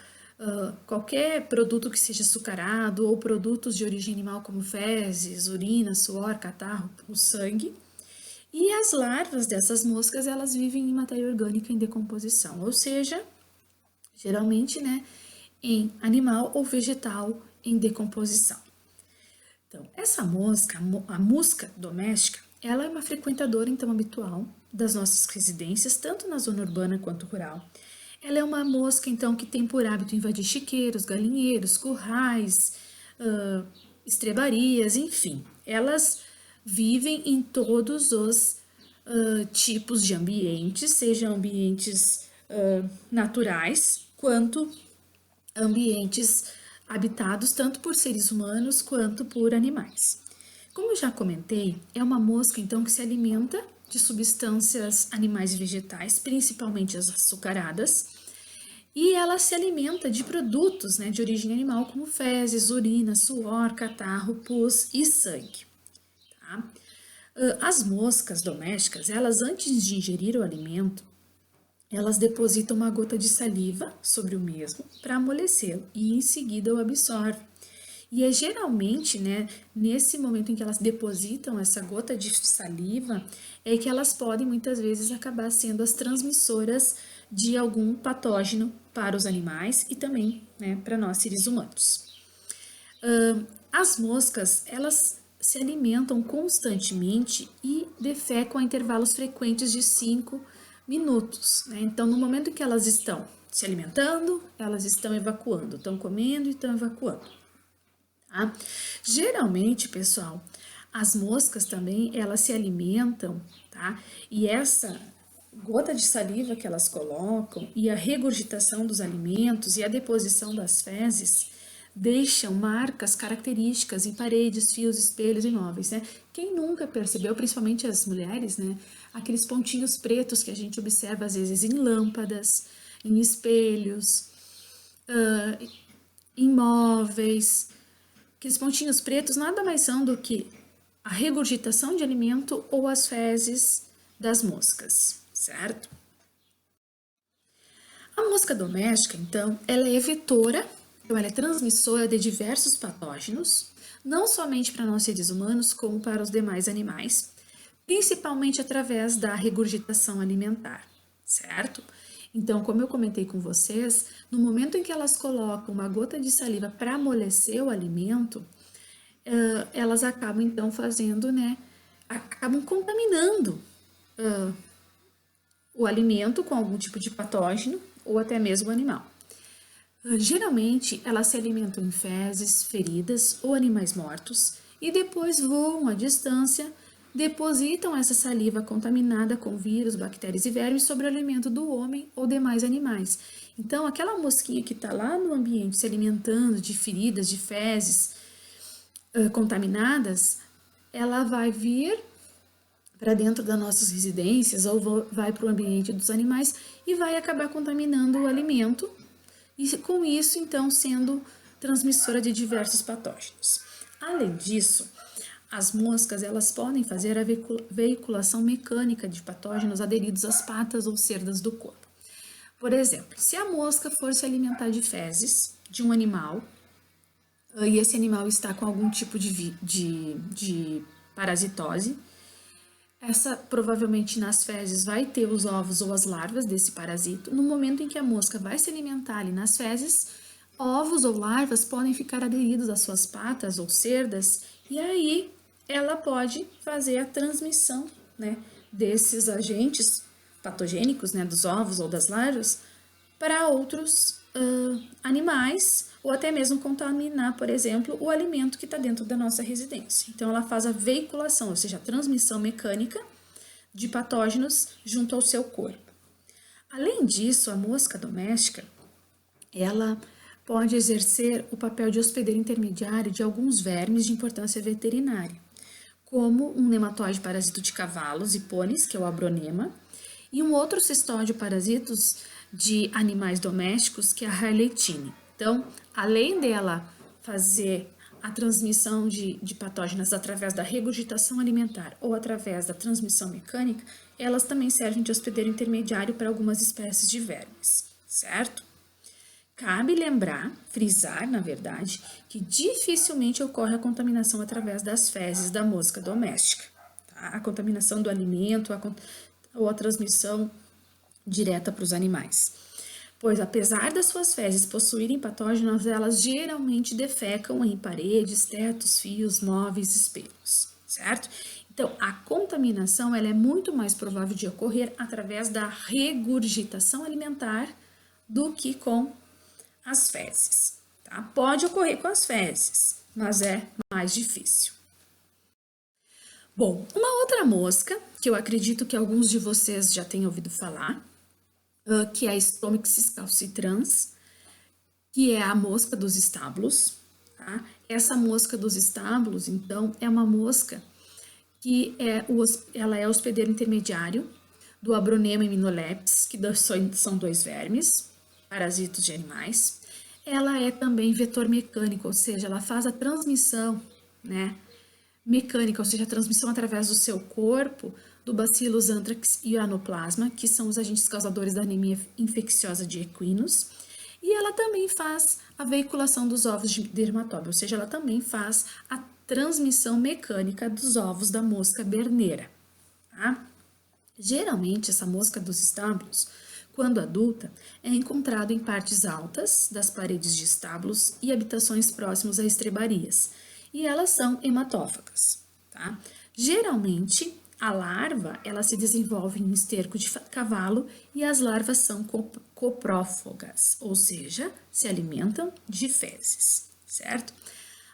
qualquer produto que seja açucarado ou produtos de origem animal como fezes, urina, suor, catarro, o sangue. E as larvas dessas moscas, elas vivem em matéria orgânica em decomposição, ou seja, geralmente, né, em animal ou vegetal em decomposição. Então, essa mosca, a mosca doméstica, ela é uma frequentadora, então, habitual das nossas residências, tanto na zona urbana quanto rural. Ela é uma mosca, então, que tem por hábito invadir chiqueiros, galinheiros, currais, estrebarias, enfim. Elas vivem em todos os tipos de ambientes, sejam ambientes naturais, quanto ambientes habitados tanto por seres humanos quanto por animais. Como eu já comentei, é uma mosca então que se alimenta de substâncias animais e vegetais, principalmente as açucaradas, e ela se alimenta de produtos, né, de origem animal como fezes, urina, suor, catarro, pus e sangue. Tá? As moscas domésticas, elas antes de ingerir o alimento, elas depositam uma gota de saliva sobre o mesmo para amolecê-lo e em seguida o absorve. E é geralmente, né, nesse momento em que elas depositam essa gota de saliva, é que elas podem muitas vezes acabar sendo as transmissoras de algum patógeno para os animais e também, né, para nós seres humanos. As moscas, elas se alimentam constantemente e defecam a intervalos frequentes de 5 minutos, né? Então, no momento em que elas estão se alimentando, elas estão evacuando, estão comendo e estão evacuando. Tá? Geralmente, pessoal, as moscas também, elas se alimentam, tá? E essa gota de saliva que elas colocam e a regurgitação dos alimentos e a deposição das fezes deixam marcas características em paredes, fios, espelhos e móveis, né? Quem nunca percebeu, principalmente as mulheres, né? Aqueles pontinhos pretos que a gente observa às vezes em lâmpadas, em espelhos, em móveis. Aqueles pontinhos pretos nada mais são do que a regurgitação de alimento ou as fezes das moscas, certo? A mosca doméstica, então, ela é vetora, então ela é transmissora de diversos patógenos, não somente para nós seres humanos, como para os demais animais, principalmente através da regurgitação alimentar, certo? Então, como eu comentei com vocês, no momento em que elas colocam uma gota de saliva para amolecer o alimento, elas acabam então fazendo, né? Acabam contaminando o alimento com algum tipo de patógeno ou até mesmo o animal. Geralmente, elas se alimentam em fezes, feridas ou animais mortos e depois voam à distância, depositam essa saliva contaminada com vírus, bactérias e vermes sobre o alimento do homem ou demais animais. Então, aquela mosquinha que está lá no ambiente se alimentando de feridas, de fezes contaminadas, ela vai vir para dentro das nossas residências ou vai para o ambiente dos animais e vai acabar contaminando o alimento e com isso, então, sendo transmissora de diversos patógenos. Além disso, as moscas elas podem fazer a veiculação mecânica de patógenos aderidos às patas ou cerdas do corpo. Por exemplo, se a mosca for se alimentar de fezes de um animal e esse animal está com algum tipo de parasitose, essa provavelmente nas fezes vai ter os ovos ou as larvas desse parasito. No momento em que a mosca vai se alimentar ali nas fezes, ovos ou larvas podem ficar aderidos às suas patas ou cerdas e aí ela pode fazer a transmissão, né, desses agentes patogênicos, né, dos ovos ou das larvas para outros animais ou até mesmo contaminar, por exemplo, o alimento que está dentro da nossa residência. Então, ela faz a veiculação, ou seja, a transmissão mecânica de patógenos junto ao seu corpo. Além disso, a mosca doméstica, ela pode exercer o papel de hospedeiro intermediário de alguns vermes de importância veterinária, como um nematóide parasito de cavalos e pôneis, que é o abronema, e um outro cistóide parasitos de animais domésticos, que é a Harleitine. Então, além dela fazer a transmissão de patógenos através da regurgitação alimentar ou através da transmissão mecânica, elas também servem de hospedeiro intermediário para algumas espécies de vermes, certo? Cabe lembrar, frisar, na verdade, que dificilmente ocorre a contaminação através das fezes da mosca doméstica. Tá? A contaminação do alimento ou a transmissão direta para os animais. Pois, apesar das suas fezes possuírem patógenos, elas geralmente defecam em paredes, tetos, fios, móveis, espelhos, certo? Então, a contaminação ela é muito mais provável de ocorrer através da regurgitação alimentar do que com as fezes, tá? Pode ocorrer com as fezes, mas é mais difícil. Bom, uma outra mosca, que eu acredito que alguns de vocês já tenham ouvido falar, que é a Stomyxis calcitrans, que é a mosca dos estábulos, tá? Essa mosca dos estábulos, então, é uma mosca que ela é hospedeiro intermediário do Abronema immunolepis, que são dois vermes, parasitos de animais. Ela é também vetor mecânico, ou seja, ela faz a transmissão, né, mecânica, ou seja, a transmissão através do seu corpo do Bacillus anthrax e anoplasma, que são os agentes causadores da anemia infecciosa de equinos. E ela também faz a veiculação dos ovos de dermatóbio, ou seja, ela também faz a transmissão mecânica dos ovos da mosca berneira. Tá? Geralmente, essa mosca dos estábulos, quando adulta, é encontrada em partes altas das paredes de estábulos e habitações próximas a estrebarias, e elas são hematófagas. Tá? Geralmente, a larva ela se desenvolve em esterco de cavalo e as larvas são coprófagas, ou seja, se alimentam de fezes, certo?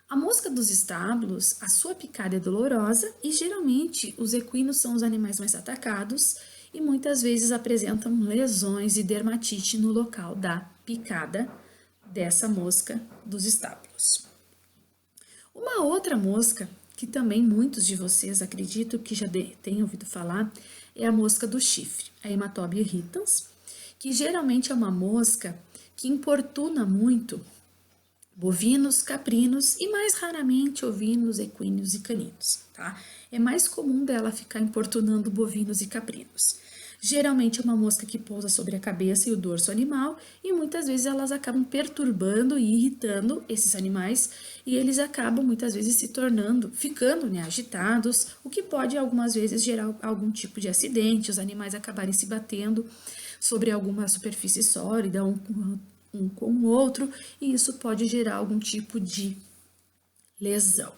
A mosca dos estábulos, a sua picada é dolorosa e geralmente os equinos são os animais mais atacados e muitas vezes apresentam lesões e dermatite no local da picada dessa mosca dos estábulos. Uma outra mosca que também muitos de vocês acredito que já tenham ouvido falar é a mosca do chifre, a Hematobia irritans, que geralmente é uma mosca que importuna muito bovinos, caprinos e mais raramente ovinos, equinos e caninos, tá? É mais comum dela ficar importunando bovinos e caprinos. Geralmente é uma mosca que pousa sobre a cabeça e o dorso animal e muitas vezes elas acabam perturbando e irritando esses animais e eles acabam muitas vezes ficando, né, agitados, o que pode algumas vezes gerar algum tipo de acidente, os animais acabarem se batendo sobre alguma superfície sólida, um com o outro, e isso pode gerar algum tipo de lesão.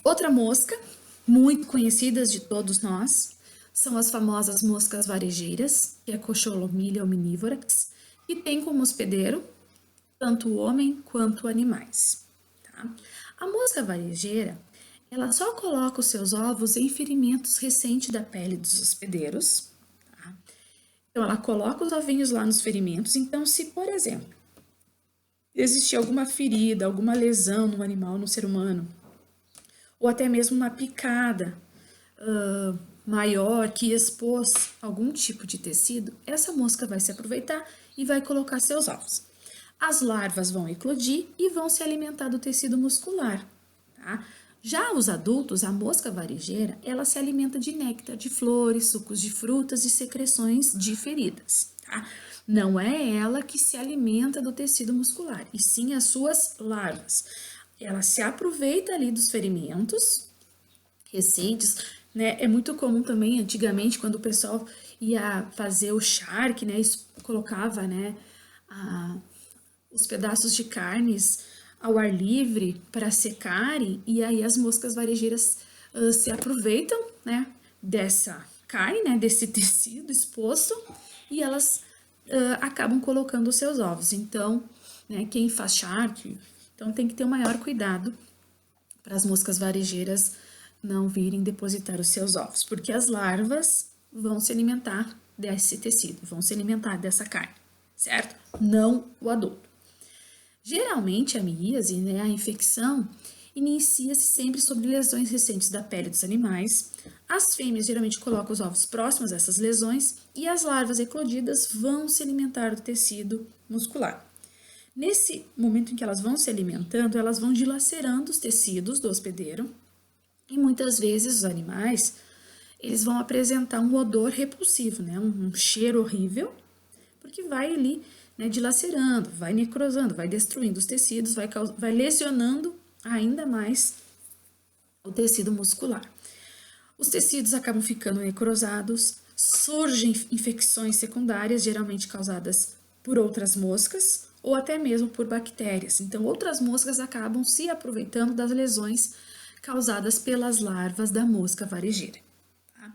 Outra mosca, muito conhecidas de todos nós, são as famosas moscas varejeiras, que é a Cocholomilia omnivorax, que tem como hospedeiro tanto o homem quanto animais. Tá? A mosca varejeira, ela só coloca os seus ovos em ferimentos recentes da pele dos hospedeiros. Tá? Então, ela coloca os ovinhos lá nos ferimentos. Então, se, por exemplo, existir alguma ferida, alguma lesão no animal, no ser humano, ou até mesmo uma picada maior que expôs algum tipo de tecido, essa mosca vai se aproveitar e vai colocar seus ovos. As larvas vão eclodir e vão se alimentar do tecido muscular. Tá? Já os adultos, a mosca varejeira, ela se alimenta de néctar de flores, sucos de frutas e secreções de feridas. Tá? Não é ela que se alimenta do tecido muscular, e sim as suas larvas. Ela se aproveita ali dos ferimentos recentes, né? É muito comum também, antigamente, quando o pessoal ia fazer o charque, né? Colocava, né? Os pedaços de carnes ao ar livre para secarem, e aí as moscas varejeiras se aproveitam, né? Dessa carne, né? Desse tecido exposto, e elas acabam colocando os seus ovos. Então, né? Quem faz charque, então tem que ter o maior cuidado para as moscas varejeiras não virem depositar os seus ovos, porque as larvas vão se alimentar desse tecido, vão se alimentar dessa carne, certo? Não o adulto. Geralmente a miríase, né, a infecção, inicia-se sempre sobre lesões recentes da pele dos animais. As fêmeas geralmente colocam os ovos próximos a essas lesões e as larvas eclodidas vão se alimentar do tecido muscular. Nesse momento em que elas vão se alimentando, elas vão dilacerando os tecidos do hospedeiro e muitas vezes os animais, eles vão apresentar um odor repulsivo, né? Um cheiro horrível, porque vai ali, né, dilacerando, vai necrosando, vai destruindo os tecidos, vai lesionando ainda mais o tecido muscular. Os tecidos acabam ficando necrosados, surgem infecções secundárias, geralmente causadas por outras moscas ou até mesmo por bactérias. Então, outras moscas acabam se aproveitando das lesões causadas pelas larvas da mosca varejeira. Tá?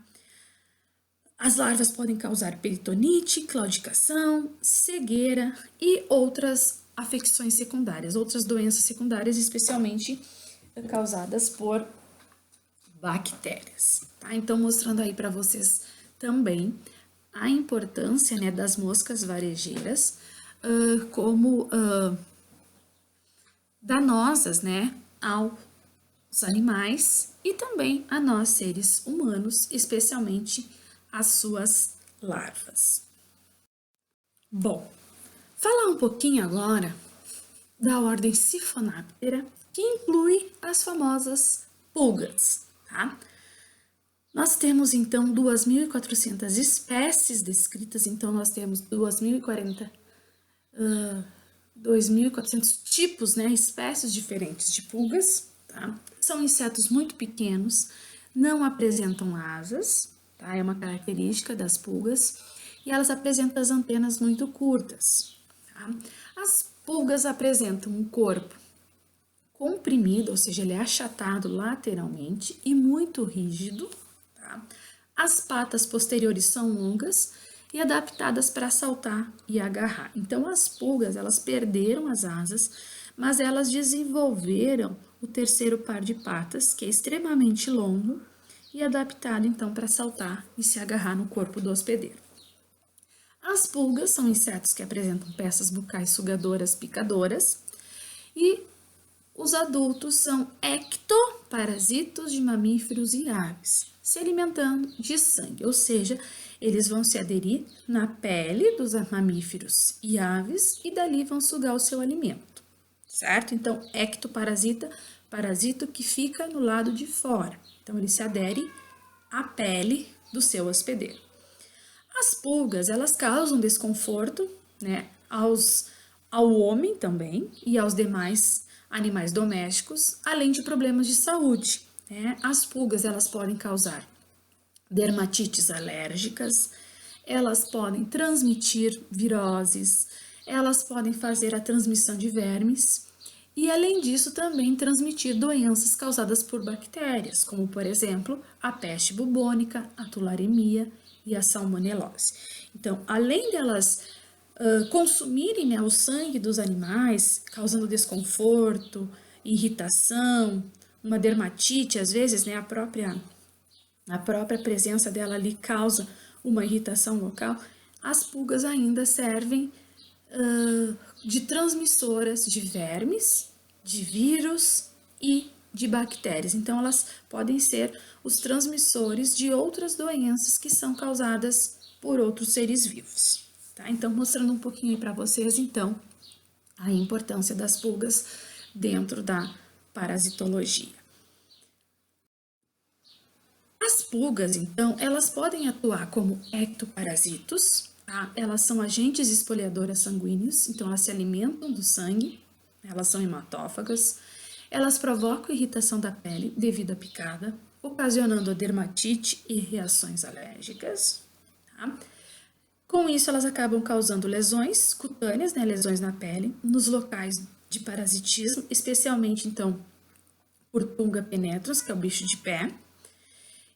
As larvas podem causar peritonite, claudicação, cegueira e outras afecções secundárias, outras doenças secundárias, especialmente causadas por bactérias. Tá? Então, mostrando aí para vocês também a importância, né, das moscas varejeiras como danosas, né, aos animais e também a nós seres humanos, especialmente as suas larvas. Bom, falar um pouquinho agora da ordem Siphonáptera, que inclui as famosas pulgas, tá? Nós temos então 2.400 espécies descritas, então nós temos 2.400 tipos, né, espécies diferentes de pulgas, tá? São insetos muito pequenos, não apresentam asas, tá? É uma característica das pulgas, e elas apresentam as antenas muito curtas, tá? As pulgas apresentam um corpo comprimido, ou seja, ele é achatado lateralmente e muito rígido, tá? As patas posteriores são longas e adaptadas para saltar e agarrar. Então, as pulgas, elas perderam as asas, mas elas desenvolveram o terceiro par de patas, que é extremamente longo e adaptado, então, para saltar e se agarrar no corpo do hospedeiro. As pulgas são insetos que apresentam peças bucais sugadoras picadoras e os adultos são ectoparasitos de mamíferos e aves, se alimentando de sangue, ou seja, eles vão se aderir na pele dos mamíferos e aves e dali vão sugar o seu alimento, certo? Então, ectoparasita, parasito que fica no lado de fora. Então, ele se adere a pele do seu hospedeiro. As pulgas, elas causam desconforto, né, ao homem também e aos demais animais domésticos, além de problemas de saúde, né? As pulgas, elas podem causar dermatites alérgicas, elas podem transmitir viroses, elas podem fazer a transmissão de vermes e, além disso, também transmitir doenças causadas por bactérias, como, por exemplo, a peste bubônica, a tularemia e a salmonelose. Então, além delas consumirem, né, o sangue dos animais, causando desconforto, irritação, uma dermatite, às vezes, né, a própria presença dela ali causa uma irritação local, as pulgas ainda servem de transmissoras de vermes, de vírus e de bactérias. Então, elas podem ser os transmissores de outras doenças que são causadas por outros seres vivos. Tá? Então, mostrando um pouquinho aí para vocês, então, a importância das pulgas dentro da parasitologia. As pulgas, então, elas podem atuar como ectoparasitos, tá? Elas são agentes espoliadoras sanguíneos, então elas se alimentam do sangue, elas são hematófagas, elas provocam irritação da pele devido à picada, ocasionando a dermatite e reações alérgicas, tá? Com isso, elas acabam causando lesões cutâneas, né, lesões na pele, nos locais de parasitismo, especialmente, então, por pulga penetrans, que é o bicho de pé,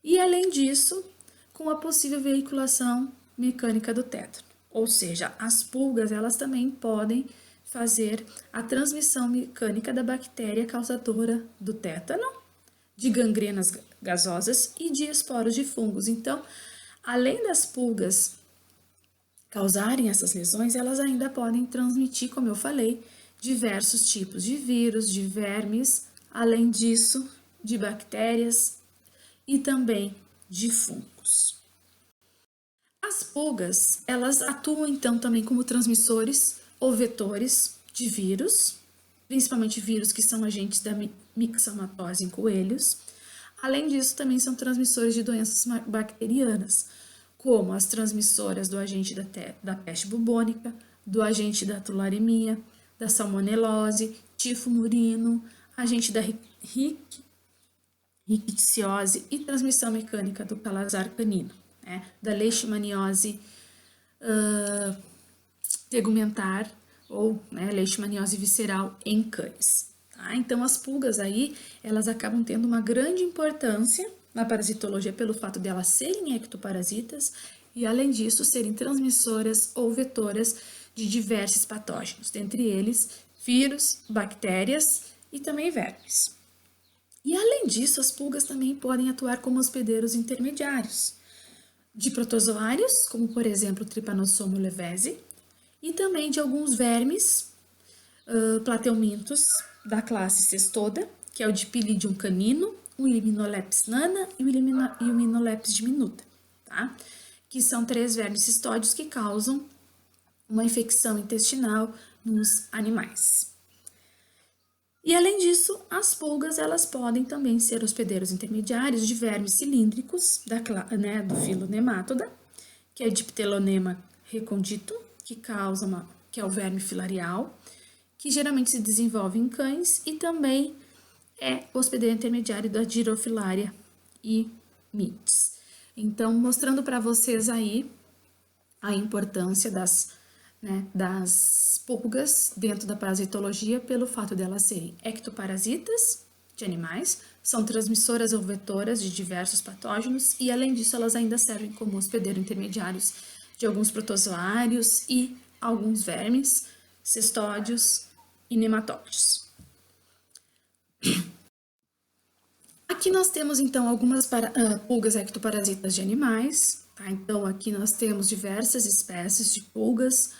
e, além disso, com a possível veiculação mecânica do tétano. Ou seja, as pulgas, elas também podem fazer a transmissão mecânica da bactéria causadora do tétano, de gangrenas gasosas e de esporos de fungos. Então, além das pulgas causarem essas lesões, elas ainda podem transmitir, como eu falei, diversos tipos de vírus, de vermes, além disso, de bactérias e também de fungos. As pulgas, elas atuam então também como transmissores ou vetores de vírus, principalmente vírus que são agentes da mixomatose em coelhos. Além disso, também são transmissores de doenças bacterianas, como as transmissoras do agente da peste bubônica, do agente da tularemia, da salmonelose, tifo murino, agente da rickettsiose e transmissão mecânica do calazar canino, né, da leishmaniose tegumentar ou, né, leishmaniose visceral em cães. Tá? Então, as pulgas aí, elas acabam tendo uma grande importância na parasitologia pelo fato de elas serem ectoparasitas e, além disso, serem transmissoras ou vetoras de diversos patógenos, dentre eles vírus, bactérias e também vermes. E, além disso, as pulgas também podem atuar como hospedeiros intermediários de protozoários, como, por exemplo, o Trypanosoma olivese, e também de alguns vermes plateumintos da classe Cestoda, que é o Dipylidium canino, o Hymenoptera nana e o Hymenoptera diminuta, tá? Que são 3 vermes cistóides que causam uma infecção intestinal nos animais. E, além disso, as pulgas, elas podem também ser hospedeiros intermediários de vermes cilíndricos do filo Nematoda, que é Diptelonema recondito, que é o verme filarial, que geralmente se desenvolve em cães e também é hospedeiro intermediário da Gyrofilaria e mites. Então, mostrando para vocês aí a importância das pulgas dentro da parasitologia pelo fato de elas serem ectoparasitas de animais, são transmissoras ou vetoras de diversos patógenos e, além disso, elas ainda servem como hospedeiro intermediários de alguns protozoários e alguns vermes, cestódios e nematóides. Aqui nós temos, então, algumas pulgas ectoparasitas de animais. Tá? Então, aqui nós temos diversas espécies de pulgas,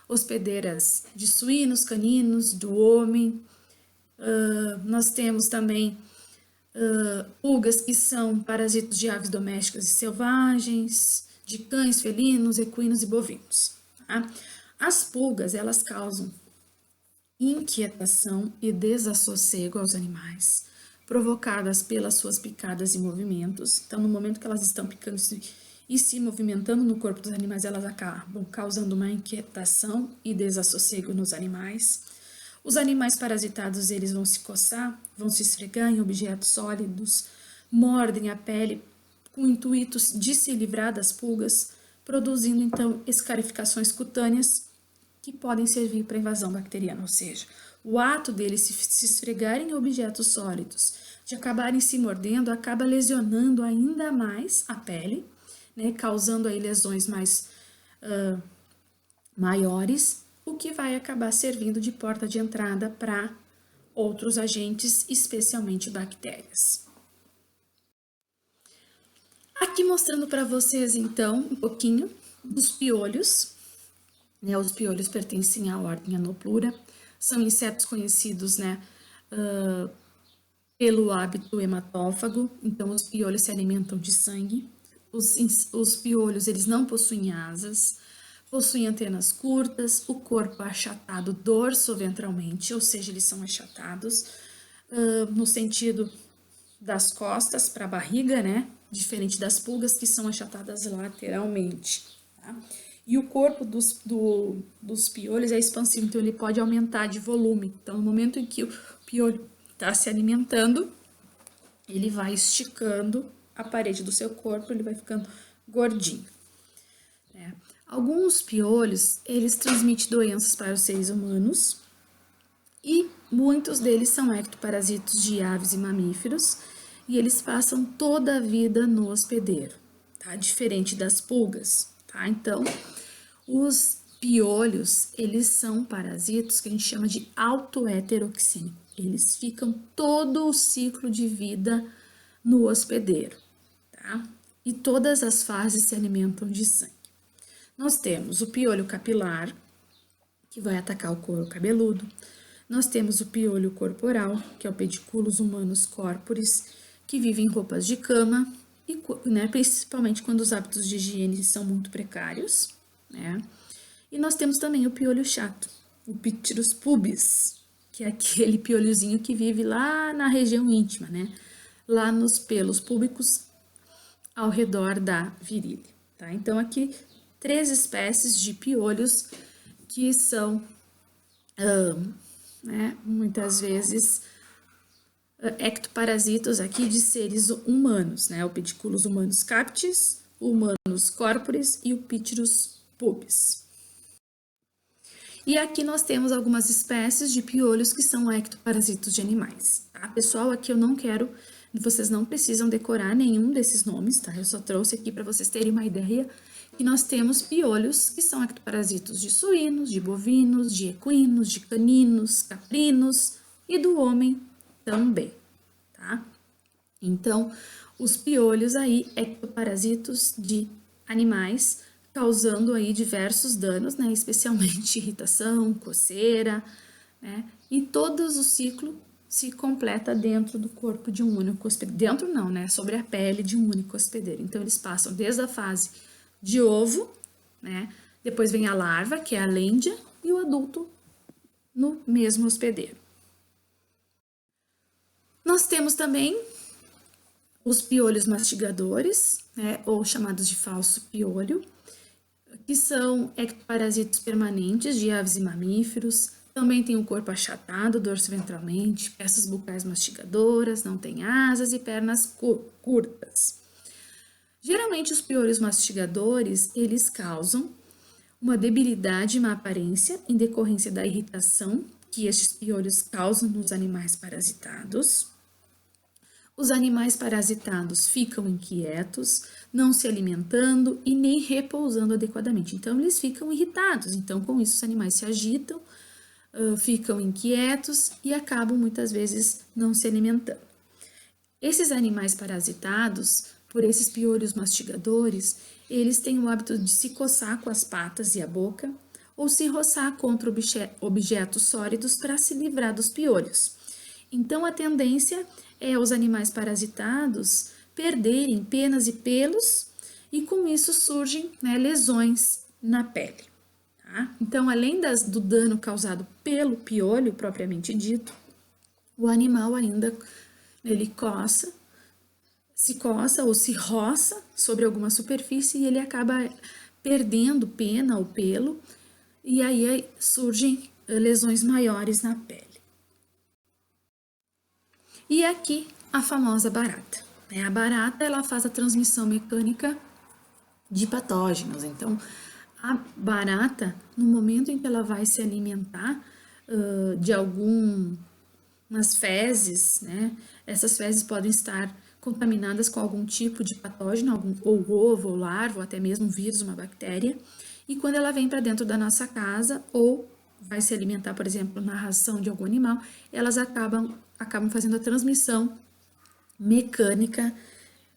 hospedeiras de suínos, caninos, do homem. Nós temos também pulgas que são parasitos de aves domésticas e selvagens, de cães, felinos, equinos e bovinos. Tá? As pulgas, elas causam inquietação e desassossego aos animais, provocadas pelas suas picadas e movimentos. Então, no momento que elas estão picando e se movimentando no corpo dos animais, elas acabam causando uma inquietação e desassossego nos animais. Os animais parasitados, eles vão se coçar, vão se esfregar em objetos sólidos, mordem a pele com o intuito de se livrar das pulgas, produzindo então escarificações cutâneas que podem servir para invasão bacteriana, ou seja, o ato deles se esfregarem em objetos sólidos, de acabarem se mordendo, acaba lesionando ainda mais a pele, né, causando aí lesões mais maiores, o que vai acabar servindo de porta de entrada para outros agentes, especialmente bactérias. Aqui mostrando para vocês, então, um pouquinho dos piolhos. Né, os piolhos pertencem à ordem Anoplura, são insetos conhecidos, né, pelo hábito hematófago, então os piolhos se alimentam de sangue. Os piolhos, eles não possuem asas, possuem antenas curtas, o corpo é achatado dorso-ventralmente, ou seja, eles são achatados no sentido das costas para a barriga, né? Diferente das pulgas que são achatadas lateralmente, tá? E o corpo dos piolhos é expansivo, então ele pode aumentar de volume. Então, no momento em que o piolho está se alimentando, ele vai esticando a parede do seu corpo, ele vai ficando gordinho. Né? Alguns piolhos, eles transmitem doenças para os seres humanos e muitos deles são ectoparasitos de aves e mamíferos e eles passam toda a vida no hospedeiro, tá? Diferente das pulgas, tá? Então, os piolhos, eles são parasitos que a gente chama de autoheteroxímicos. Eles ficam todo o ciclo de vida no hospedeiro, tá? E todas as fases se alimentam de sangue. Nós temos o piolho capilar, que vai atacar o couro cabeludo. Nós temos o piolho corporal, que é o Pediculus humanus corporis, que vive em roupas de cama, e, né, principalmente quando os hábitos de higiene são muito precários, né? E nós temos também o piolho chato, o Pictyrus pubis, que é aquele piolhozinho que vive lá na região íntima, né? Lá nos pelos púbicos ao redor da virilha, tá? Então, aqui, 3 espécies de piolhos que são, né, muitas vezes, ectoparasitos aqui de seres humanos, né? O Pediculus humanus captis, o humanus corporis e o Pictyrus pubis. E aqui nós temos algumas espécies de piolhos que são ectoparasitos de animais, tá? Pessoal, aqui eu não quero, vocês não precisam decorar nenhum desses nomes, tá? Eu só trouxe aqui para vocês terem uma ideia que nós temos piolhos que são ectoparasitos de suínos, de bovinos, de equinos, de caninos, caprinos e do homem também, tá? Então, os piolhos aí, ectoparasitos de animais, causando aí diversos danos, né? Especialmente irritação, coceira, né? E todo o ciclo se completa dentro do corpo de um único hospedeiro. Dentro não, né? Sobre a pele de um único hospedeiro. Então, eles passam desde a fase de ovo, né? Depois vem a larva, que é a lêndia, e o adulto no mesmo hospedeiro. Nós temos também os piolhos mastigadores, né, ou chamados de falso piolho, que são ectoparasitos permanentes de aves e mamíferos. Também tem o corpo achatado dorso-ventralmente, peças bucais mastigadoras, não tem asas e pernas curtas. Geralmente, os piolhos mastigadores, eles causam uma debilidade e má aparência em decorrência da irritação que estes piolhos causam nos animais parasitados. Os animais parasitados ficam inquietos, não se alimentando e nem repousando adequadamente. Então, eles ficam irritados. Então, com isso, os animais se agitam, ficam inquietos e acabam, muitas vezes, não se alimentando. Esses animais parasitados, por esses piolhos mastigadores, eles têm o hábito de se coçar com as patas e a boca ou se roçar contra objetos sólidos para se livrar dos piolhos. Então, a tendência é os animais parasitados perderem penas e pelos e com isso surgem, né, lesões na pele. Tá? Então, além do dano causado pelo piolho propriamente dito, o animal ainda ele se coça ou se roça sobre alguma superfície e ele acaba perdendo pena ou pelo, e aí surgem lesões maiores na pele. E aqui a famosa barata. A barata, ela faz a transmissão mecânica de patógenos. Então, a barata, no momento em que ela vai se alimentar de algumas fezes, né? Essas fezes podem estar contaminadas com algum tipo de patógeno, ou ovo, ou larva, ou até mesmo um vírus, uma bactéria. E quando ela vem para dentro da nossa casa, ou vai se alimentar, por exemplo, na ração de algum animal, elas acabam fazendo a transmissão mecânica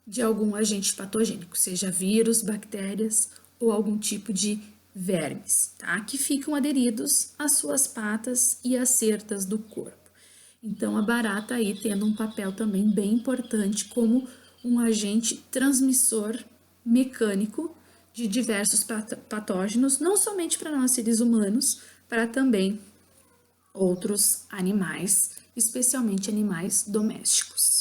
de algum agente patogênico, seja vírus, bactérias ou algum tipo de vermes, tá? Que ficam aderidos às suas patas e às cerdas do corpo. Então, a barata aí tendo um papel também bem importante como um agente transmissor mecânico de diversos patógenos, não somente para nós seres humanos, para também outros animais, especialmente animais domésticos.